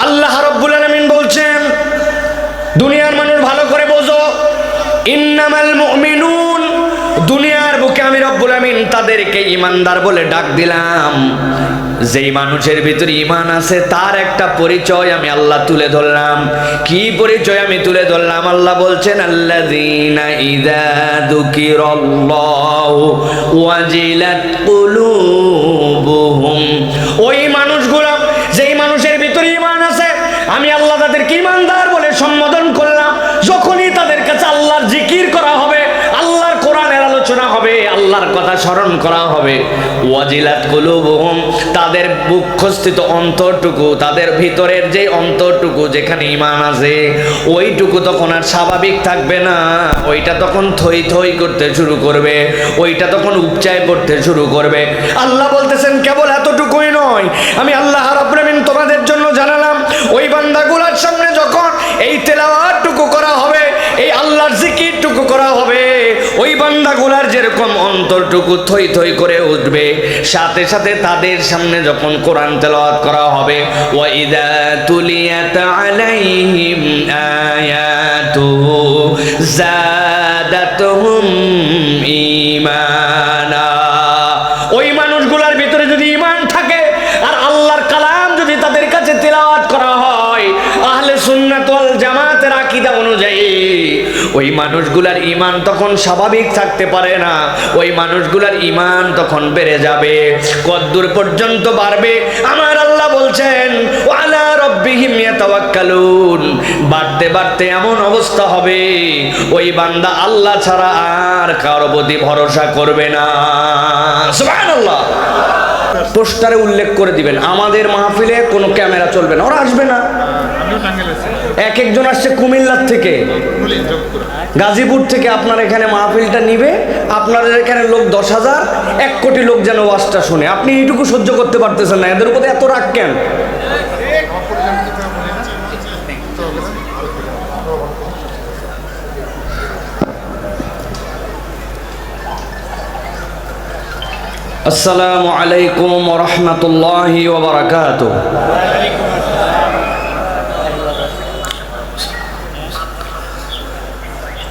আল্লাহ রাব্বুল আলামিন বলছেন, দুনিয়ার মানুষ ভালো করে বোঝো, ইন্নামাল মুমিনুন, দুনিয়ার বুকে আমি রব্বুল আমিন তাদেরকে ইমানদার বলে ডাক দিলাম। যেই মানুষের ভিতরে ঈমান আছে তার একটা পরিচয় আমি আল্লাহ তুলে ধরলাম। কি পরিচয় আমি তুলে ধরলাম? আল্লাহ বলছেন, আল্লাযীনা ইযা যুকিরাল্লাহু ওয়াজিলাত কুলুবুহুম, ওই মানুষগুলো, যেই মানুষের ভিতরে ঈমান আছে আমি আল্লাহ তাদেরকে ঈমানদার বলে সম্বোধন করলাম। যখনই তাদের কাছে আল্লাহর জিকির করা হবে, আল্লাহর কোরআনের আলোচনা হবে, আল্লাহর কথা স্মরণ করা হবে, ওয়াজিলাত কুলুবুহুম, তাদের বুকস্থিত অন্তরটুকু, তাদের ভিতরের যে অন্তরটুকু যেখানে ঈমান আছে ওইটুকু তখন আর স্বাভাবিক থাকবে না, ওইটা তখন থই থই করতে শুরু করবে, ওইটা তখন উপচায় পড়তে শুরু করবে। আল্লাহ বলতেছেন কেবল এতটুকুই নয়, আমি আল্লাহ রাব্বুল আমিন তোমাদের জন্য জানালাম ওই বান্দাগুলোর সামনে যখন এই তেলাওয়াতটুকু করা হবে, এই আল্লাহর জিকিরটুকু করা হবে, ওই বান্দাগুলার যেরকম অন্তরটুকু থই থই করে উঠবে, সাথে সাথে তাদের সামনে যখন কোরআন তেলাওয়াত করা হবে, ওয়া ইযা তুলিয়াত আলাইহিম আয়াতুহু যাদাতুহুম ঈমানা, ওই মানুষগুলার ভিতরে যদি ঈমান থাকে আর আল্লাহর কালাম যদি তাদের কাছে তেলাওয়াত করা হয় আহলে সুন্নাত ওয়াল জামাতের আকীদা অনুযায়ী, ওই মানুষগুলার ঈমান তখন স্বাভাবিক থাকতে পারে না, ওই মানুষগুলার ঈমান তখন বেড়ে যাবে। কতদূর পর্যন্ত বাড়বে? আমার আল্লাহ বলছেন, ওয়ালা রাব্বিহিম ইয়াতাওয়াক্কালুন, বাড়তে বাড়তে এমন অবস্থা হবে ওই বান্দা আল্লাহ ছাড়া আর কারো প্রতি ভরসা করবে না। সুবহানাল্লাহ। পোস্টারে উল্লেখ করে দিবেন, আমাদের মাহফিলে কোনো ক্যামেরা চলবে না, ওরা আসবে না। এক একজন আসছে কুমিল্লার থেকে, গাজীপুর থেকে, আপনার এখানে মাহফিলটা নিবে, আপনাদের এখানে লোক 10,000, 1 কোটি লোক যেন ওয়াজটা শুনে, আপনি এইটুকু সহ্য করতে পারতেছেন না, এদের উপর এত রাগ কেন? আসসালামু আলাইকুম ওয়া রাহমাতুল্লাহি ওয়া বারাকাতুহু।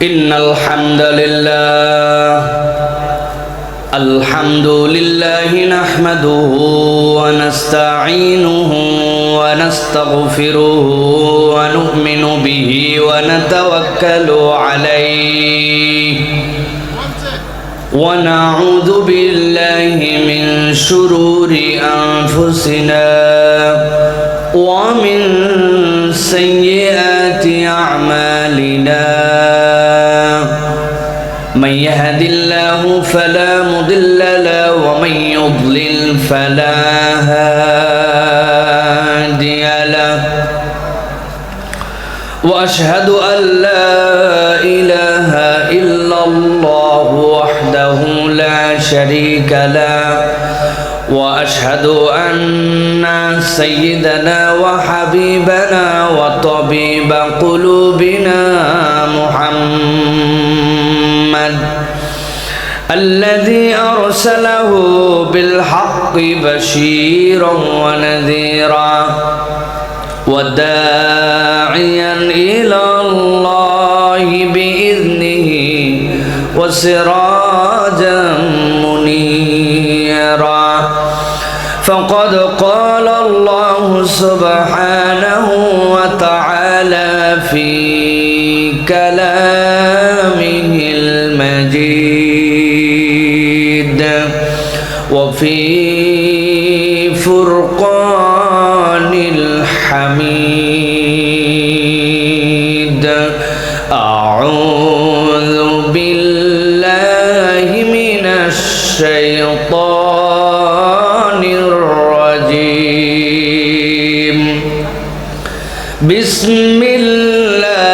ইন্নাল হামদালিল্লাহ, আলহামদুলিল্লাহি নাহমাদুহু ওয়া নাস্তাঈনুহু ওয়া নাস্তাগফিরুহু ওয়া নু'মিনু বিহি ওয়া নাতাওয়াক্কালু আলাইহি ونعوذ بالله من شرور أنفسنا ومن سيئات أعمالنا، من يهد الله فلا مضل له ومن يضلل فلا هادي له، وأشهد أن لا إله إلا الله وحده لا شريك له، وأشهد أن سيدنا وحبيبنا وطبيب قلوبنا محمد الذي أرسله بالحق بشيرا ونذيرا وداعيا إلى الله بإذنه وسراجا منيرا، فقد قال الله سبحانه وتعالى في كلامه المجيد وفي فرقان الحميد، أعوذ بالله من الشيطان الرجيم، بسم الله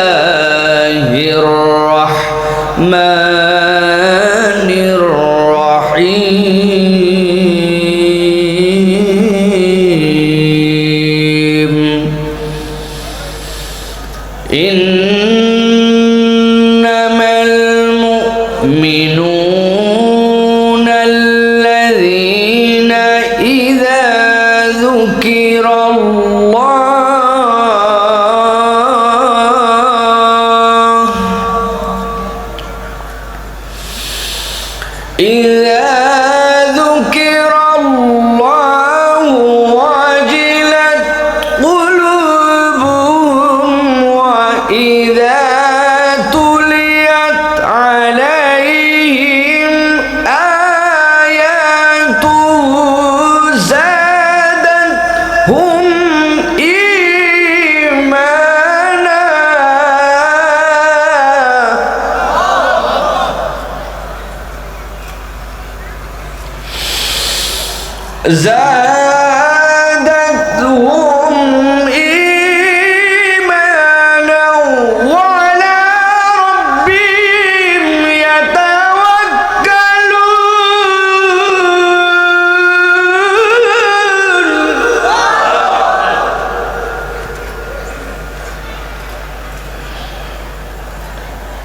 الرحمن الرحيم، إنما المؤمنون الذين إذا ذكر الله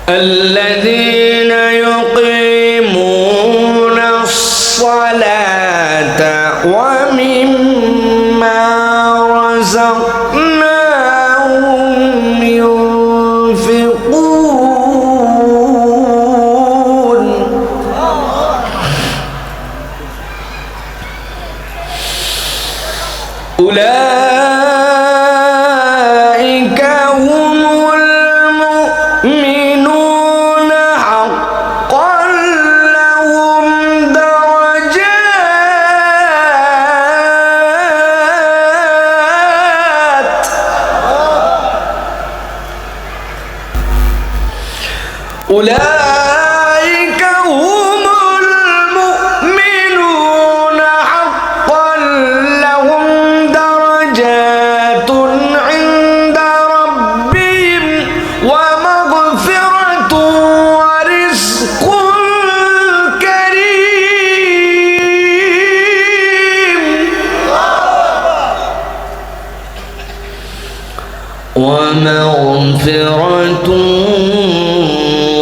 الذين يقيمون الصلاة ومما رزقناهم ينفقون أولئك هم المؤمنون حقا لهم درجات أولئك هم المؤمنون حقا لهم درجات عند ربهم ومغفرة ورزق كريم ومغفرة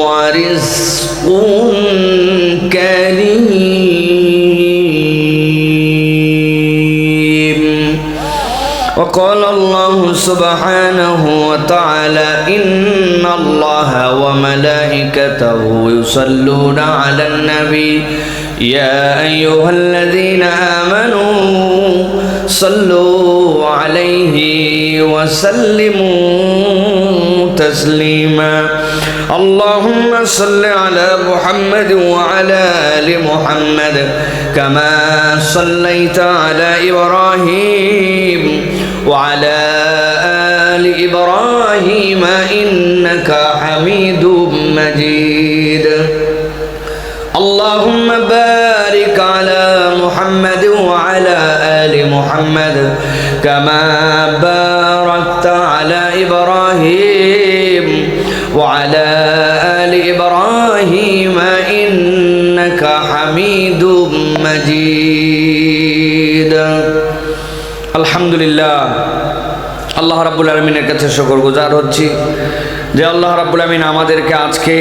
ورزق كريم. وقال الله سبحانه وتعالى إن الله وملائكته يصلون على النبي يا أيها الذين آمنوا صلوا عليه وسلموا تسليما. اللهم صل على محمد وعلى آل محمد كما صليت على إبراهيم وعلى آل إبراهيم إنك حميد مجيد. اللهم بارك على محمد وعلى آل محمد كما باركت على إبراهيم وعلى آل إبراهيم إنك حميد مجيد. الحمد لله আল্লাহ রাব্বুল আলামিনের কাছে শুকরগুজার হচ্ছি যে আল্লাহ রাব্বুল আলামিন আমাদেরকে আজকে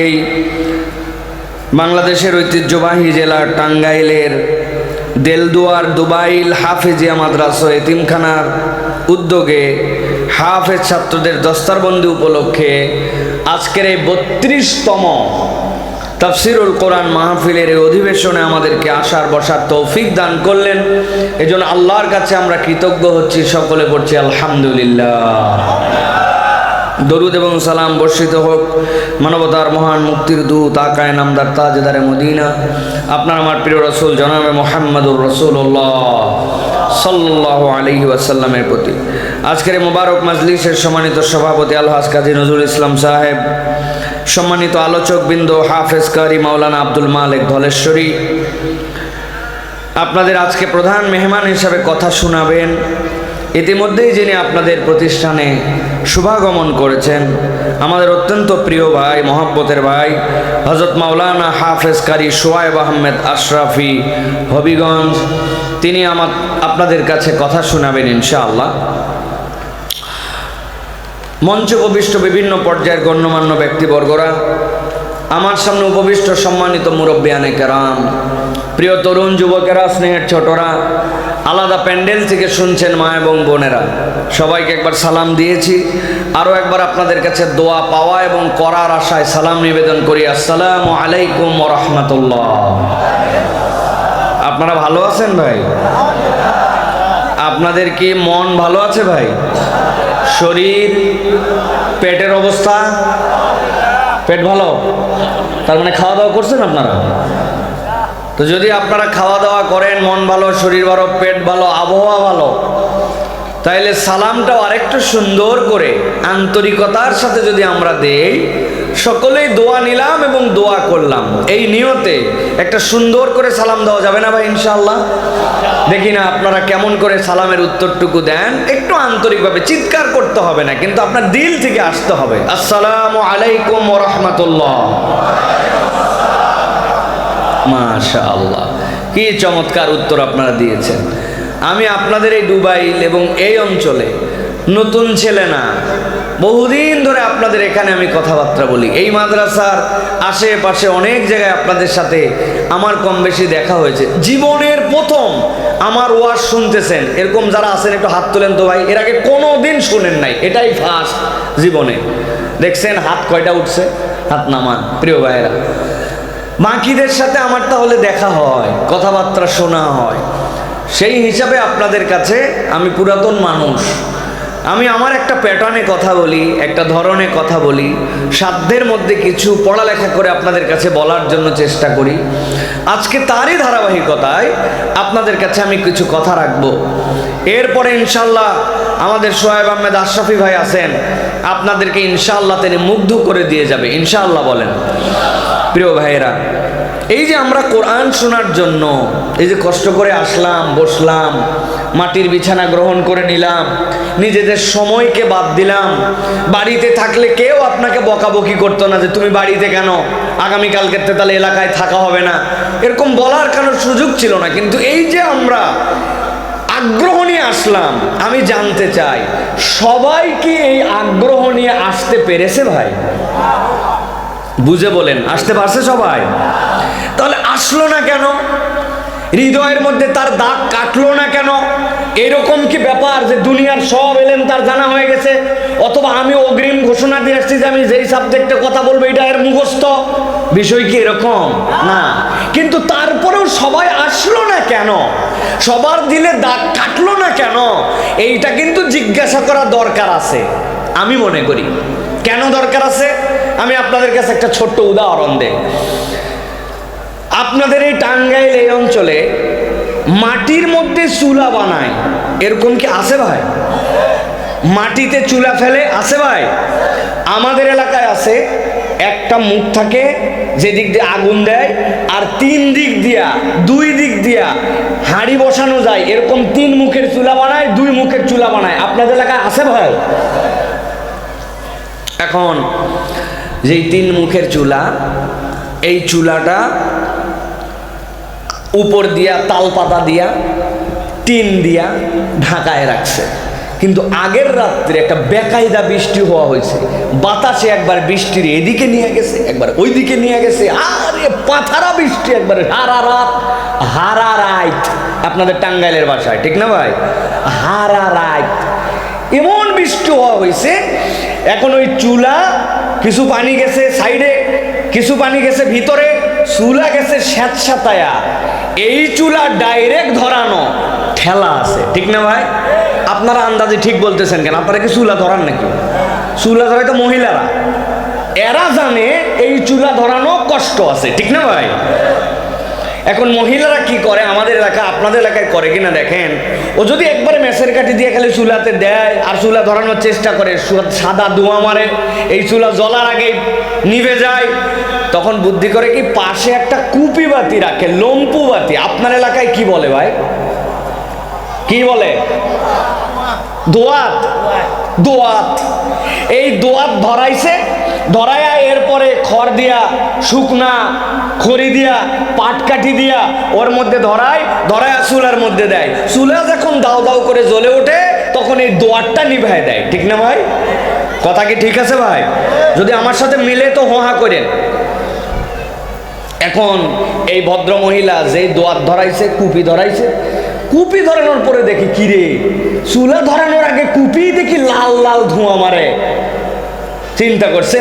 বাংলাদেশের ঐতিহ্যবাহী জেলার টাঙ্গাইলের দেলদুয়ার দুবাইল হাফেজিয়া মাদ্রাসা এতিমখানার উদ্যোগে হাফেজ ছাত্রদের দস্তারবন্দি উপলক্ষে আজকের এই 32তম তাফসিরুল কোরআন মাহফিলের এই অধিবেশনে আমাদেরকে আসার বসার তৌফিক দান করলেন। এজন্য আল্লাহর কাছে আমরা কৃতজ্ঞ হচ্ছি, সকলে পড়ছি আলহামদুলিল্লাহ। দরুদ এবং সালাম বর্ষিত হোক মানবতার মহান মুক্তির দূত আকায়ে নামদার তাজদারে মদিনা আপনার আমার প্রিয় রাসূল জনাবে মুহাম্মদুর রাসূলুল্লাহ সাল্লাল্লাহু আলাইহি ওয়াসাল্লামের প্রতি। আজকের মোবারক মাজলিসের সম্মানিত সভাপতি আলহাজ কাজী নজরুল ইসলাম সাহেব, সম্মানিত আলোচকবৃন্দ হাফেজ কারি মাওলানা আব্দুল মালিক ধলেশ্বরী, আপনাদের আজকে প্রধান মেহমান হিসাবে কথা শোনাবেন ইতিমধ্যেই যিনি আপনাদের প্রতিষ্ঠানে শুভাগমন করেছেন, আমাদের অত্যন্ত প্রিয় ভাই, মহব্বতের ভাই হযরত মাওলানা হাফেজ কারি সোয়াইব আহমেদ আশরাফি হবিগঞ্জ, তিনি আপনাদের কাছে কথা শোনাবেন ইনশাআল্লাহ। মঞ্চে উপবিষ্ট বিভিন্ন পর্যায়ের গণ্যমান্য ব্যক্তিবর্গরা, আমার সামনে উপবিষ্ট সম্মানিত মুরব্বিয়ানে কেরাম, প্রিয় তরুণ যুবকেরা, স্নেহের ছোটরা, আলাদা প্যান্ডেল থেকে শুনছেন মা এবং বোনেরা, সবাইকে একবার সালাম দিয়েছি। আরও একবার আপনাদের কাছে দোয়া পাওয়া এবং করার আশায় সালাম নিবেদন করি। আসসালামু আলাইকুম ওয়া রাহমাতুল্লাহ। আপনারা ভালো আছেন ভাই? আপনাদের কি মন ভালো আছে ভাই? শরীর, পেটের অবস্থা? পেট ভালো, তার মানে খাওয়া দাওয়া করছেন আপনারা? তো যদি আপনারা খাওয়া দাওয়া করেন, মন ভালো, শরীর ভালো, পেট ভালো, আবহাওয়া ভালো, তাইলে সালামটাও আরেকটু সুন্দর করে আন্তরিকতার সাথে যদি আমরা দেই, সকলেই দোয়া নিলাম এবং দোয়া করলাম, এই নিয়তে একটা সুন্দর করে সালাম দেওয়া যাবে না ভাই ইনশাআল্লাহ? দেখি না আপনারা কেমন করে সালামের উত্তরটুকু দেন, একটু আন্তরিকভাবে, চিৎকার করতে হবে না, কিন্তু আপনার দিল থেকে আসতে হবে। আসসালামু আলাইকুম ওয়া রাহমাতুল্লাহ। মাশাআল্লাহ, কি চমৎকার উত্তর আপনারা দিয়েছেন। আমি আপনাদের এই দুবাইল এবং এই অঞ্চলে নতুন ছেলে না, বহুদিন ধরে আপনাদের এখানে আমি কথাবার্তা বলি। এই মাদ্রাসার আশেপাশে অনেক জায়গায় আপনাদের সাথে আমার কম বেশি দেখা হয়েছে। জীবনের প্রথম আমার ওয়াজ শুনতেছেন এরকম যারা আছেন একটু হাত তোলেন তো ভাই। এর আগে কোনো দিন শুনেন নাই, এটাই ফার্স্ট জীবনে দেখছেন। হাত কয়টা উঠছে? হাত নামান প্রিয় ভাইয়েরা। বাকিদের সাথে আমার তাহলে দেখা হয়, কথাবার্তা শোনা হয়। সেই হিসাবে আপনাদের কাছে আমি পুরাতন মানুষ, আমি আমার একটা প্যাটার্নে কথা বলি, একটা ধরনে কথা বলি, সাধ্যের মধ্যে কিছু পড়ালেখা করে আপনাদের কাছে বলার জন্য চেষ্টা করি। আজকে তারই ধারাবাহিকতায় আপনাদের কাছে আমি কিছু কথা রাখবো। এরপরে ইনশাল্লাহ আমাদের সোহেব আহমেদ আশরাফি ভাই আছেন, আপনাদেরকে ইনশাআল্লাহ তিনি মুগ্ধ করে দিয়ে যাবে, ইনশাআল্লাহ বলেন। প্রিয় ভাইয়েরা, এই যে আমরা কোরআন শোনার জন্য এই যে কষ্ট করে আসলাম, বসলাম, মাটির বিছানা গ্রহণ করে নিলাম, নিজেদের সময়কে বাদ দিলাম। বাড়িতে থাকলে কেউ আপনাকে বকাবকি করতো না যে তুমি বাড়িতে কেন, আগামীকালকে তাহলে এলাকায় থাকা হবে না, এরকম বলার কোনো সুযোগ ছিল না। কিন্তু এই যে আমরা আগ্রহ নিয়ে আসলাম, আমি জানতে চাই সবাই কি এই আগ্রহ নিয়ে আসতে পেরেছে ভাই? বুঝে বলেন, আসতে পারছে সবাই? তাহলে আসলো না কেন? হৃদয়ের মধ্যে তার দাগ কাটলো না কেন? এরকম কি ব্যাপার যে দুনিয়ার সব এলেম তার জানা হয়ে গেছে, অথবা আমি অগ্রিম ঘোষণা দিয়ে আসছি যে আমি যেই সাবজেক্টে কথা বলবো এটা এর মুখস্থ? বিষয় কি এরকম না। কিন্তু তারপরেও সবাই আসলো না কেন? সবার দিলে দাগ কাটলো না কেন? এইটা কিন্তু জিজ্ঞাসা করা দরকার আছে, আমি মনে করি। কেন দরকার আছে? আমি আপনাদের কাছে একটা ছোট্ট উদাহরণ দেই। আপনাদের এই টাঙ্গাইল এই অঞ্চলে মাটির মধ্যে চুলা বানায়, এরকম কি আছে ভাই? মাটিতে চুলা ফেলে, আছে ভাই? আমাদের এলাকায় আছে, একটা মুখ থাকে যেদিক দিয়ে আগুন দেয়, আর তিন দিক দিয়া, দুই দিক দিয়া হাঁড়ি বসানো যায়, এরকম তিন মুখের চুলা বানায়, দুই মুখের চুলা বানায়। আপনাদের এলাকায় আছে ভাই? এখন যেই তিন মুখের চুলা, এই চুলাটা উপর দিয়া তাল পাতা দিয়া টিন দিয়া ঢাকায় রাখছে। কিন্তু আগের রাত্রে একটা বেকায়দা বৃষ্টি হওয়া হয়েছে, বাতাসে একবার বৃষ্টির এদিকে নিয়ে গেছে, একবার ওইদিকে নিয়ে গেছে, আরে পাথারা বৃষ্টি, একবার হারা রাত, হারা রাত আপনাদের টাঙ্গাইলের ভাষায়, ঠিক না ভাই? হারা রাত এমন বৃষ্টি হওয়া হয়েছে। এখন ওই চুলা কিছু পানি গেছে সাইডে, কিছু পানি গেছে ভিতরে, চুলা গেছে স্যাঁতস্যাঁতায়া। এই চুলা ডাইরেক্ট ধরানো, ঠেলা আছে, ঠিক না ভাই? আপনারা আন্দাজে ঠিক বলতেছেন কেন? আপনারা কি চুলা ধরান নাকি? চুলা ধরাই তো মহিলারা, এরা জানে এই চুলা ধরানো কষ্ট আছে, ঠিক না ভাই? এখন মহিলারা কি করে আমাদের এলাকা, আপনাদের এলাকায় করে কিনা দেখেন। ও যদি একবারে মেসের কাঠি দিয়ে খালি চুলাতে দেয় আর চুলা ধরানোর চেষ্টা করে, সাদা ধোঁয়া মারে, এই চুলা জ্বলার আগে নিভে যায়, তখন বুদ্ধি করে কি পাশে একটা কুপি বাতি রাখে, লম্পু বাতি। আপনার এলাকায় কি বলে ভাই? কি বলে? দোয়াত। দোয়াত। এই দোয়াত ধরাইছে, ধরাইয়া এরপরে খড় দিয়া, শুকনা খড়ি দিয়া, পাটকাঠি দিয়া ওর মধ্যে ধরায়, ধরাইয়া চুলার মধ্যে দেয়। চুলা যখন দাও দাও করে জ্বলে ওঠে তখন এই দোয়াতটা নিভায় দেয়, ঠিক না ভাই? কথা কি ঠিক আছে ভাই? যদি আমার সাথে মিলে তো হোহা করেন। এখন এই ভদ্র মহিলা যেই দোয়াত ধরাইছে, কুপি ধরাইছে, কুপি ধরানোর পরে দেখি কিরে, চুলা ধরানোর আগে কুপি দেখি লাল লাল ধোঁয়া মারে। চিন্তা করছে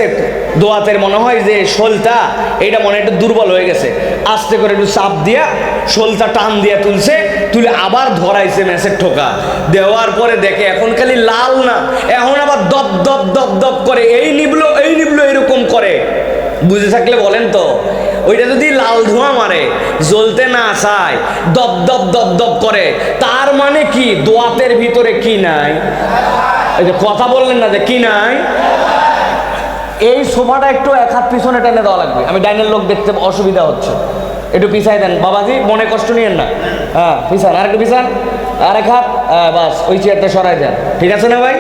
দোয়াতের মনে হয় যে শোলটা এইটা মনে একটু দুর্বল হয়ে গেছে, আস্তে করে একটু চাপ দিয়া শোলটা টান দিয়া তুলছে, তুলে আবার ধরাইছে মেসের ঠোকা দেওয়ার পরে দেখে এখন খালি লাল না, এখন আবার দপ দপ দপ দপ করে, এই নিবলো এই নিবলো এরকম করে। বুঝে থাকলে বলেন তো, ওইটা যদি লাল ধোঁয়া মারে, জ্বলতে না চায়, দপ দপ দপ দপ করে, তার মানে কি দোয়াতের ভিতরে কি নাই? এই যে কথা বললেন না যে কি নাই। এই সোফাটা একটু এক হাত পিছনে টেনে দেওয়া লাগবে, আমি ডাইনের লোক দেখতে অসুবিধা হচ্ছে, একটু পিছাই দেন বাবাজি, মনে কষ্ট নিয়েন না। হ্যাঁ পিছান, আর একটু পিছান, আর এক হাত, বাস ওই চেয়ারটা সরাই দেন, ঠিক আছে না ভাই?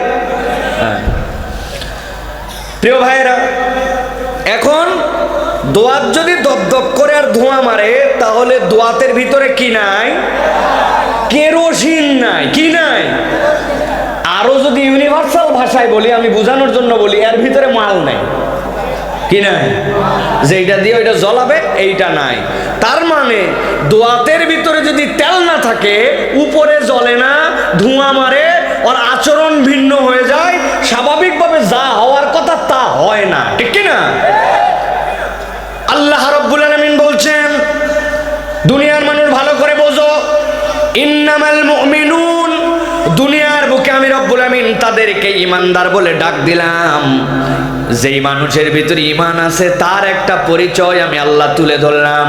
হ্যাঁ প্রিয় ভাইয়েরা, এখন দোয়াত যদি দপ দপ করে আর ধোঁয়া মারে, তাহলে দোয়াতের ভিতরে কি নাই? কেরোসিন নাই। কি নাই? আরো যদি ইউনিভার্সাল ভাষা ভাষায় বলি, আমি বোঝানোর জন্য বলি, এর ভিতরে মাল নাই, কি নাই, যে এইটা দিয়ে ওইটা জ্বলাবে এইটা নাই। তার মানে দোয়াতের ভিতরে যদি তেল না থাকে, উপরে জ্বলে না, ধোঁয়া মারে, ওর আচরণ ভিন্ন হয়ে যায়, স্বাভাবিকভাবে যা হওয়ার কথা তা হয় না, ঠিক কি না? আল্লাহ রাব্বুল আলামিন বলছেন, দুনিয়ার মানুষ ভালো করে বোঝো, ইন্নামাল মুমিনুন, দুনিয়ার বুকে আমি রব্বুল আমিন তাদেরকে ইমানদার বলে ডাক দিলাম। যেই মানুষের ভিতরে ঈমান আছে তার একটা পরিচয় আমি আল্লাহ তুলে ধরলাম।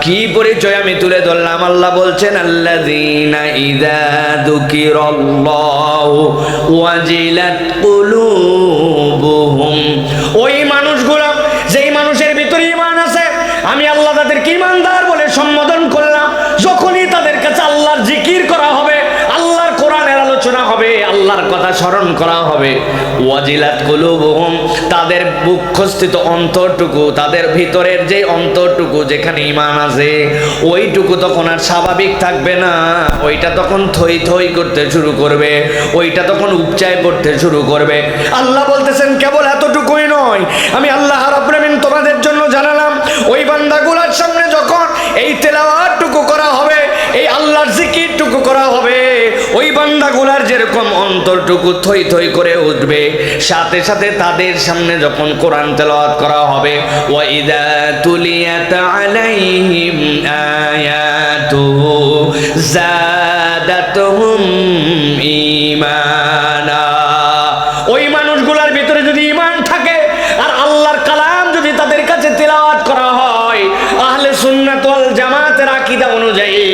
কি পরিচয় আমি তুলে ধরলাম? আল্লাহ বলছেন, আল্লাযীনা ইযা যুকিরাল্লাহু ওয়াজিলাত কুলুবুহুম, ওই মানুষগুলো, যেই মানুষের ভিতরে ঈমান আছে আমি আল্লাহ তাদেরকে ইমানদার বলে সম্বোধন করলাম। যখনই তাদের কাছে আল্লাহর জিকির করা হবে, আল্লাহর কোরআনের আলোচনা হবে, আল্লাহর কথা স্মরণ করা হবে, ওয়াজিলাত কুলুবুহুম, তাদের বুকস্থিত অন্তরটুকু, তাদের ভিতরের যে অন্তরটুকু যেখানে ঈমান আছে, ওইটুকু তখন আর স্বাভাবিক থাকবে না, ওইটা তখন থই থই করতে শুরু করবে, ওইটা তখন উপচায় পড়তে শুরু করবে। আল্লাহ বলতেছেন, কেবল এতটুকুই নয়, আমি আল্লাহ রাব্বুল আমিন তোমাদের জন্য জানালাম, ওই বান্দাগুলোর সামনে যখন এই তেলাওয়াতটুকু করা হবে, এই আল্লাহর জিকিরটুকু করা হবে, ওই বান্দাগুলার যেরকম অন্তরটুকু থই থই করে উঠবে, সাথে সাথে তাদের সামনে যখন কোরআন তেলাওয়াত করা হবে, ওয়া ইযা তুলিয়াত আলাইহিম আয়াতুহু যাদাতুহুম ঈমানা, ওই মানুষগুলার ভিতরে যদি ঈমান থাকে আর আল্লাহর কালাম যদি তাদের কাছে তেলাওয়াত করা হয় আহলে সুন্নাত ওয়াল জামাতের আকীদা অনুযায়ী,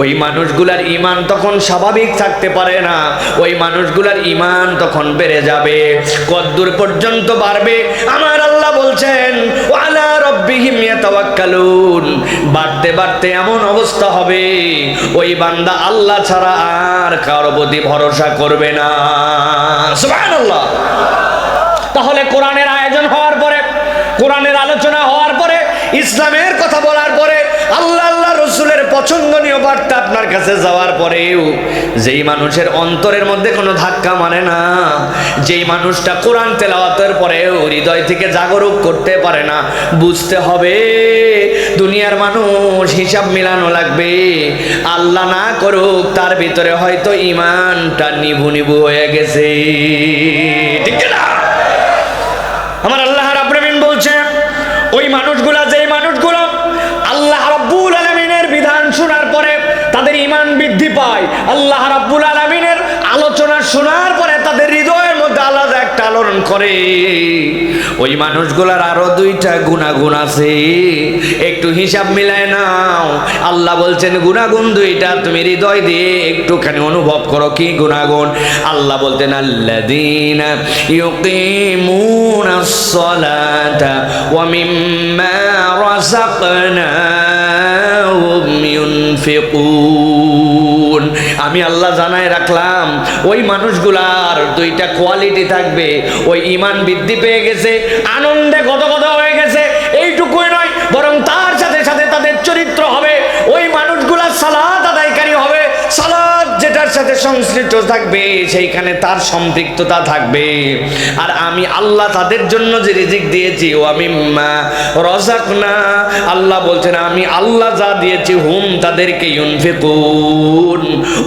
ওই মানুষগুলার ঈমান তখন স্বাভাবিক থাকতে পারে না, ওই মানুষগুলার ঈমান তখন বেড়ে যাবে। কতদূর পর্যন্ত বাড়বে? আমার আল্লাহ বলছেন, ওয়ালা রাব্বিহিম ইয়াতাওয়াক্কালুন, বাড়তে বাড়তে এমন অবস্থা হবে ওই বান্দা আল্লাহ ছাড়া আর কারো প্রতি ভরসা করবে না। সুবহানাল্লাহ। তাহলে কোরআনের আয়োজন হওয়ার পরে, কোরআনের আলোচনা হওয়ার পরে, ইসলামের কথা বলার পরে, আল্লাহ আল্লাহ রসুলের পছন্দনীয় বার্তা আপনার কাছে যাওয়ার পরেও যেই মানুষের অন্তরের মধ্যে কোনো ধাক্কা মানে না, যেই মানুষটা কোরআন তেলাওয়াতের পরেও হৃদয় থেকে জাগরুক করতে পারে না, বুঝতে হবে দুনিয়ার মানুষ হিসাব মিলানো লাগবে। আল্লাহ না করুক তার ভিতরে হয়তো ঈমানটা নিভু নিভু হয়ে গেছে, ঠিক না? আমার আল্লাহ রাব্বুল আমিন বলছেন, ওই মানুষগুলা, যেই মানুষগুলো আল্লাহ রাব্বুল আলামিনের বিধান শোনার পরে তাদের ঈমান বৃদ্ধি পায়, আল্লাহ রাব্বুল আলামিনের আলোচনা শোনার পরে তাদের হৃদয়ের মধ্যে আলাদা একটা আলোড়ন করে, ওই মানুষগুলার আরো দুইটা গুণাগুণ আছে, একটু হিসাব মিলায় নাও। আল্লাহ বলছেন গুণাগুণ দুইটা, তুমি হৃদয় দিয়ে একটুখানি অনুভব করো। কি গুণাগুণ? আল্লাহ বলতেন, আল্লাযীনা ইউকিমুনাস সালাতা ওয়া মিম্মা রাযাকনাহুম ইউনফিকুন। আমি আল্লাহ জানায় রাখলাম ওই মানুষগুলার দুইটা কোয়ালিটি থাকবে, ওই ঈমান বৃদ্ধি পেয়ে গেছে, আনন্দে গদগদ হয়ে গেছে, এইটুকুই নয়, বরং তার সাথে সাথে তাদের চরিত্র হবে, ওই মানুষগুলা সালাত আদায়কারী হবে, সালাত যেটার সাথে সংশ্লিষ্ট থাকবে সেইখানে তার সম্পৃক্ততা থাকবে। আর আমি আল্লাহ তাদের জন্য যে রিজিক দিয়েছি, ও আমি রাযাকনা, আল্লাহ বলছেন আমি আল্লাহ যা দিয়েছি, হুম তাদেরকে ইউনফিকুন,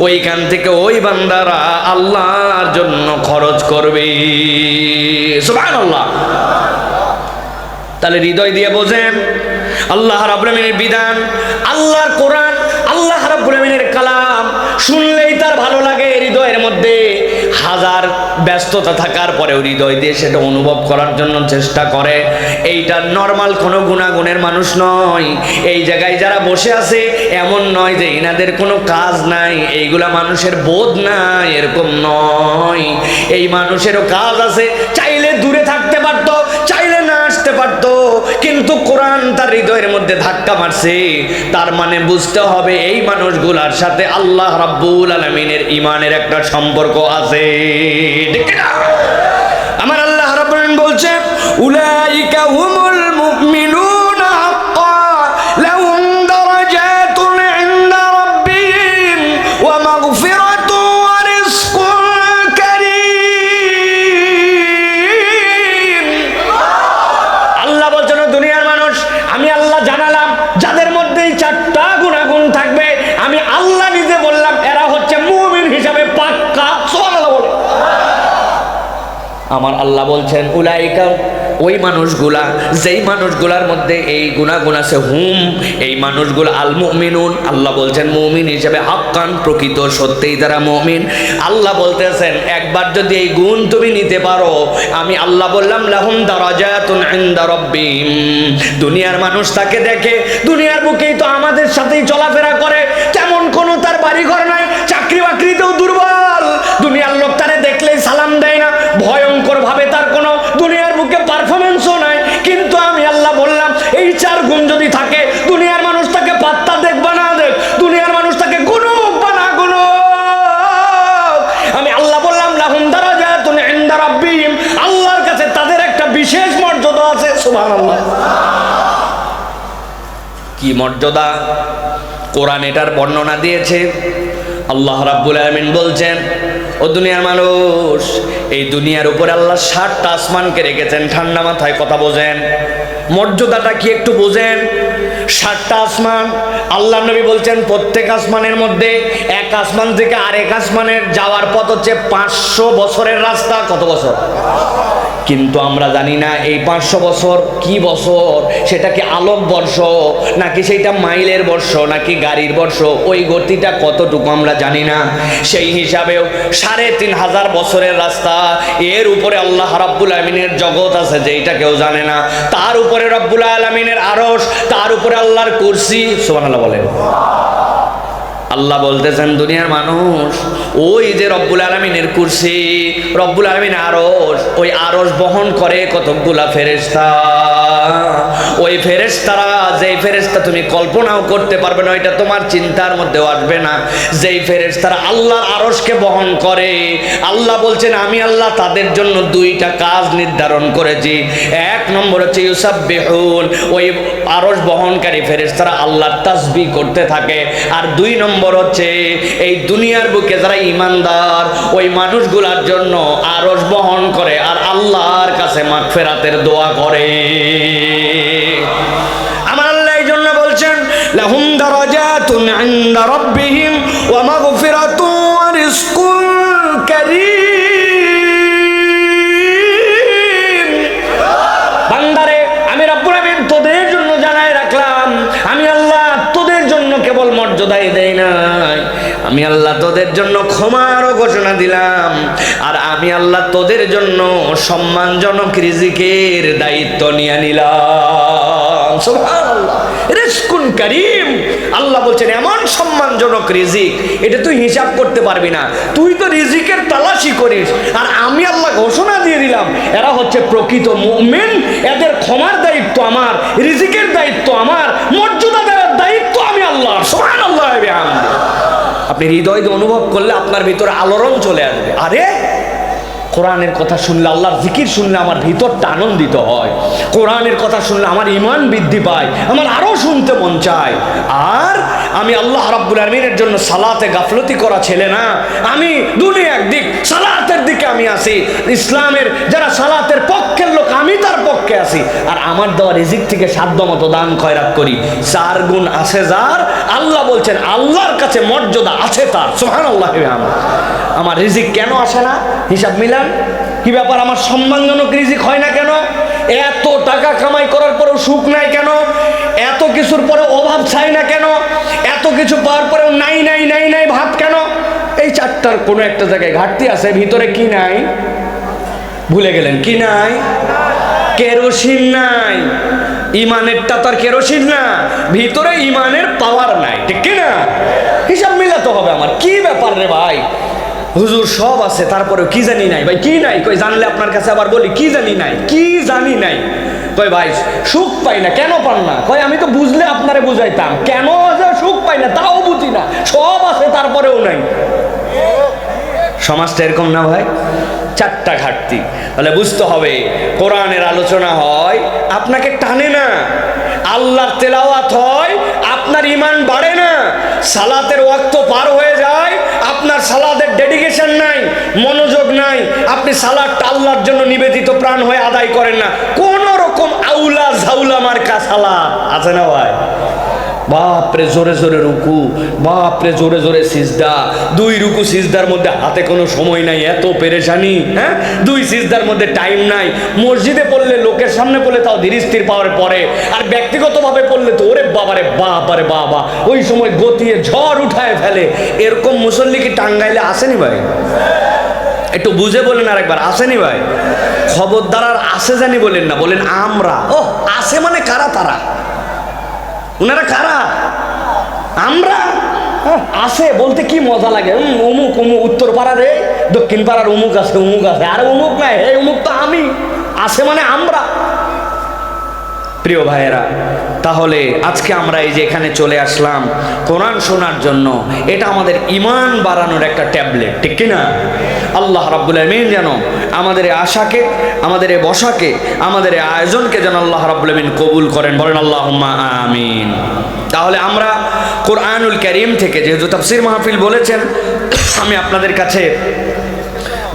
ওইখান থেকে ওই বান্দারা আল্লাহর জন্য খরচ করবে। সুবহানাল্লাহ। তাহলে হৃদয় দিয়ে বোঝেন আল্লাহ রাব্বুল আমিনের বিধান, আল্লাহর কোরআন, আল্লাহ রাব্বুল আমিনের কালাম শুনলেই তার ভালো লাগে হৃদয়ের মধ্যে। হাজার ব্যস্ততা থাকার পরেও হৃদয় দিয়ে সেটা অনুভব করার জন্য চেষ্টা করে। এইটা নর্মাল কোনো গুণাগুণের মানুষ নয়। এই জায়গায় যারা বসে আছে এমন নয় যে এনাদের কোনো কাজ নাই, এইগুলা মানুষের বোধ নাই, এরকম নয়। এই মানুষেরও কাজ আছে, চাইলে দূরে থাকতে পারতো, চাইলে না আসতে পারতো, কিন্তু কোরআন তার হৃদয়ের মধ্যে ধাক্কা মারছে, তার মানে বুঝতে হবে এই মানুষগুলার সাথে আল্লাহ রাব্বুল আলামিনের ঈমানের একটা সম্পর্ক আছে, ঠিক না? আমার আল্লাহ রাব্বুল আলামিন বলছে, উলাইকা হুমুল মুমিনুনা হাক্কান লাহুম দারাজাতুন ইনদা রাব্বিহিম ওয়া মাগফিরাতুন ওয়া রিজকুন কারীম। আমার আল্লাহ বলছেন উলাইকা, ওই মানুষগুলা, যেই মানুষগুলার মধ্যে এই গুনাহগুণ আছে, হুম, এই মানুষগুলো আল মুমিনুন, আল্লাহ বলছেন মুমিন হিসেবে হাক্কান, প্রকৃত সত্যিই তারা মুমিন। আল্লাহ বলতেছেন একবার যদি এই গুণ তুমি নিতে পারো, আমি আল্লাহ বললাম লাহুম দারাজাতুন ইনদা রাব্বিহিম। দুনিয়ার মানুষ তাকে দেখে, দুনিয়ার বুকেই তো আমাদের সাথেই চলাফেরা করে, তেমন কোনো তার বাড়িঘর নাই, চাকরি বাকরিতেও দুর্বল, দুনিয়ার লোক তারে দেখলেই সালাম দেয় না, ভয়ঙ্কর ভাবে তার কোনো দুনিয়ার বুকে পারফরমেন্সও নাই। কিন্তু আমি আল্লাহ বললাম এই চার গুণ যদি থাকে, দুনিয়ার মানুষ তাকে পাত্তা দেখ বা না দেখ, দুনিয়ার মানুষ তাকে গুনুক বা না গুনুক, আমি আল্লাহ বললাম লাহুম দারাজাতুন ইনদা রাব্বিহিম, আল্লাহর কাছে তাদের একটা বিশেষ মর্যাদা আছে। সুবহানাল্লাহ। কি মর্যাদা? কোরআন এটার বর্ণনা দিয়েছে। আল্লাহ রাব্বুল আলামিন বলছেন, ও দুনিয়ার মানুষ, এই দুনিয়ার উপরে আল্লাহ 7টা আসমানকে রেখেছেন। ঠান্ডা মাথায় কথা বোঝেন, মর্যাদাটা কি একটু বোঝেন। 7টা আসমান, আল্লাহ নবী বলছেন প্রত্যেক আসমানের মধ্যে এক আসমান থেকে আরেক আসমানের যাওয়ার পথ হচ্ছে 500 বছরের রাস্তা। কত বছর? কিন্তু আমরা জানি না এই 500 বছর কি বছর, সেটা কি আলোক বর্ষ নাকি সেটা মাইলের বর্ষ নাকি গাড়ির বর্ষ, ওই গতিটা কতটুকু আমরা জানি না। সেই হিসাবেও 3500 বছরের রাস্তা, এর উপরে আল্লাহ রাব্বুল আলামিনের জগৎ আছে যেটা কেউ জানে না, তার উপরে রব্বুল আলামিনের আরশ, তার উপরে আল্লাহর কুরসি। সুবহানাল্লাহ বলেন। আল্লাহ বলতেছেন দুনিয়ার মানুষ, ওই যে রব্বুল আলামিনের কুরসি, রব্বুল আলামিন আরশ, ওই আরশ বহন করে কতগুলা ফেরেশতা। ওই ফেরেশতারা, যেই ফেরেশতা তুমি কল্পনাও করতে পারবে না, এটা তোমার চিন্তার মধ্যেও আসবে না, যেই ফেরেশতারা আল্লাহর আরশকে বহন করে, আল্লাহ বলছেন আমি আল্লাহ তাদের জন্য 2টা কাজ নির্ধারণ করেছি। 1 নম্বর হচ্ছে ইউসাব্বিহুন, ওই আরশ বহনকারী ফেরেশতারা আল্লাহর তাসবিহ করতে থাকে। আর 2 নম্বর হচ্ছে এই দুনিয়ার বুকে যারা ঈমানদার, ওই মানুষগুলোর জন্য আরশ বহন করে আর আল্লাহর কাছে মাগফিরাতের দোয়া করে। আমার আল্লাহ এই জন্য বলছেন লাহুম দারাজাতুন ইনদা রাব্বিহিম ওয়া মাগফিরাতুন ওয়া রিজকুন কারীম। বান্দারে, আমি রব্বুল আমিন তোদের জন্য জানাই রাখলাম, আমি আল্লাহ তোদের জন্য কেবল মর্যাদাই দেই নাই, আমি আল্লাহ তোদের জন্য ক্ষমারও ঘোষণা দিলাম, আর আমি আল্লাহ তোদের জন্য সম্মানজনক রিজিকের দায়িত্ব নিয়ে নিলাম। সুবহানাল্লাহ। রিজকুন কারীম, আল্লাহ বলছেন এমন সম্মানজনক রিজিক, এটা তুই হিসাব করতে পারবি না, তুই তো রিজিকের তালাশি করিস, আর আমি আল্লাহ ঘোষণা দিয়ে দিলাম এরা হচ্ছে প্রকৃত মুমিন, এদের ক্ষমার দায়িত্ব আমার, রিজিকের দায়িত্ব আমার, মর্যাদা দেওয়ার দায়িত্ব আমি আল্লাহ। সুবহানাল্লাহ। আপনি হৃদয় দিয়ে অনুভব করলে আপনার ভিতরে আলোড়ন চলে আসবে। আরে কোরআনের কথা শুনলে, আল্লাহর জিকির শুনলে আমার ভিতরটা আনন্দিত হয়, কোরআনের কথা শুনলে আমার ঈমান বৃদ্ধি পায়, আমার আরো শুনতে মন চায়। আর আমি আল্লাহ রাব্বুল আলামিনের জন্য সালাতে গাফলতি করা ছেলে না, আমি দুনিয়ার দিক সালাতের দিকে আমি আছি, ইসলামের যারা সালাতের পক্ষের লোক আমি তার পক্ষে আছি, আর আমার দেওয়া রিজিক থেকে সাধ্যমতো দান খয়রাত করি। 4 গুণ আছে যার, আল্লাহ বলছেন আল্লাহর কাছে মর্যাদা আছে তার। সুবহানাল্লাহ। আমার রিজিক কেন আসে না? হিসাব মিলান। কি ব্যাপার, আমার সম্মানজনক রিজিক হয় না কেন? এত টাকা কামাই করার পরেও সুখ নাই কেন? এত কিছুর পরে অভাব চাই না কেন? এত কিছু পাওয়ার পরেও নাই নাই নাই নাই ভাব কেন? এই 4টার কোনো একটা জায়গায় ঘাটতি আছে। ভিতরে কি নাই? ভুলে গেলেন কি নাই? কেরোসিন নাই। ইমানেরটা তার কেরোসিন না, ভিতরে ইমানের পাওয়ার নাই, ঠিক কিনা? হিসাব মিলাতে হবে আমার। কি ব্যাপার রে ভাই, হুজুর সব আছে তারপরেও কি জানি নাই। ভাই কি নাই? কই জানলে আপনার কাছে আবার বলি কি জানি নাই, কি জানি নাই। কই ভাই সুখ পাই না। কেন পান না? কই আমি তো বুঝলে আপনারে বুঝাইতাম, কেন সুখ পাই না তাও বুঝি না, সব আছে তারপরেও নাই। সমাজটা এরকম না ভাই? 4টা ঘাটতি। তাহলে বুঝতে হবে কোরআনের আলোচনা হয় আপনাকে টানে না, আল্লাহর তেলাওয়াত হয় আপনার ঈমান বাড়ে না, সালাতের ওয়াক্ত পার হয়ে যায়, আপনার সালাতের ডেডিকেশন নাই, মনোযোগ নাই, আপনি সালাতটা আল্লাহর জন্য নিবেদিত প্রাণ হয়ে আদায় করেন না, কোন রকম আউলা ঝাউলা মার্কা সালাত আছে না ভাই? বাপরে জোরে জোরে রুকু, বাপরে জোরে জোরে সিজদা, 2 রুকু সিজদার মধ্যে হাতে কোনো সময় নাই, এত পেরেশানি। হ্যাঁ, 2 সিজদার মধ্যে টাইম নাই। মসজিদে পড়লে, লোকের সামনে পড়লে তাও ধীর স্থির পাওয়ার পরে, আর ব্যক্তিগতভাবে পড়লে তো ওরে বাবারে বাবারে বাবা, ওই সময় গতিয়ে ঝড় উঠায় ফেলে। এরকম মুসল্লি কি টাঙ্গাইলে আসেনি ভাই? একটু বুঝে বলেন আরেকবার, আসেনি ভাই? খবরদার আর আসে জানি বলেন না, বলেন আমরা। ও আসে মানে কারা? তারা, ওনারা কারা? আমরা। আসে বলতে কি মজা লাগে, অমুক অমুক, উত্তর পাড়ার রে, দক্ষিণ পাড়ার অমুক আছে, অমুক আছে, আর অমুক নাই, এই অমুক তো আমি। আসে মানে আমরা। প্রিয় ভাইয়েরা, তাহলে আজকে আমরা এই যে এখানে চলে আসলাম কোরআন শোনার জন্য, এটা আমাদের ঈমান বাড়ানোর একটা ট্যাবলেট, ঠিক কিনা? আল্লাহ রাব্বুল আমিন যেন আমাদের এই আশাকে, আমাদের এই বসাকে, আমাদের এই আয়োজনকে যেন আল্লাহ রাব্বুল আমিন কবুল করেন, বলেন আল্লাহুম্মা আমিন। তাহলে আমরা কোরআনুল কারীম থেকে, যেহেতু তাফসীর মাহফিল বলেছেন, আমি আপনাদের কাছে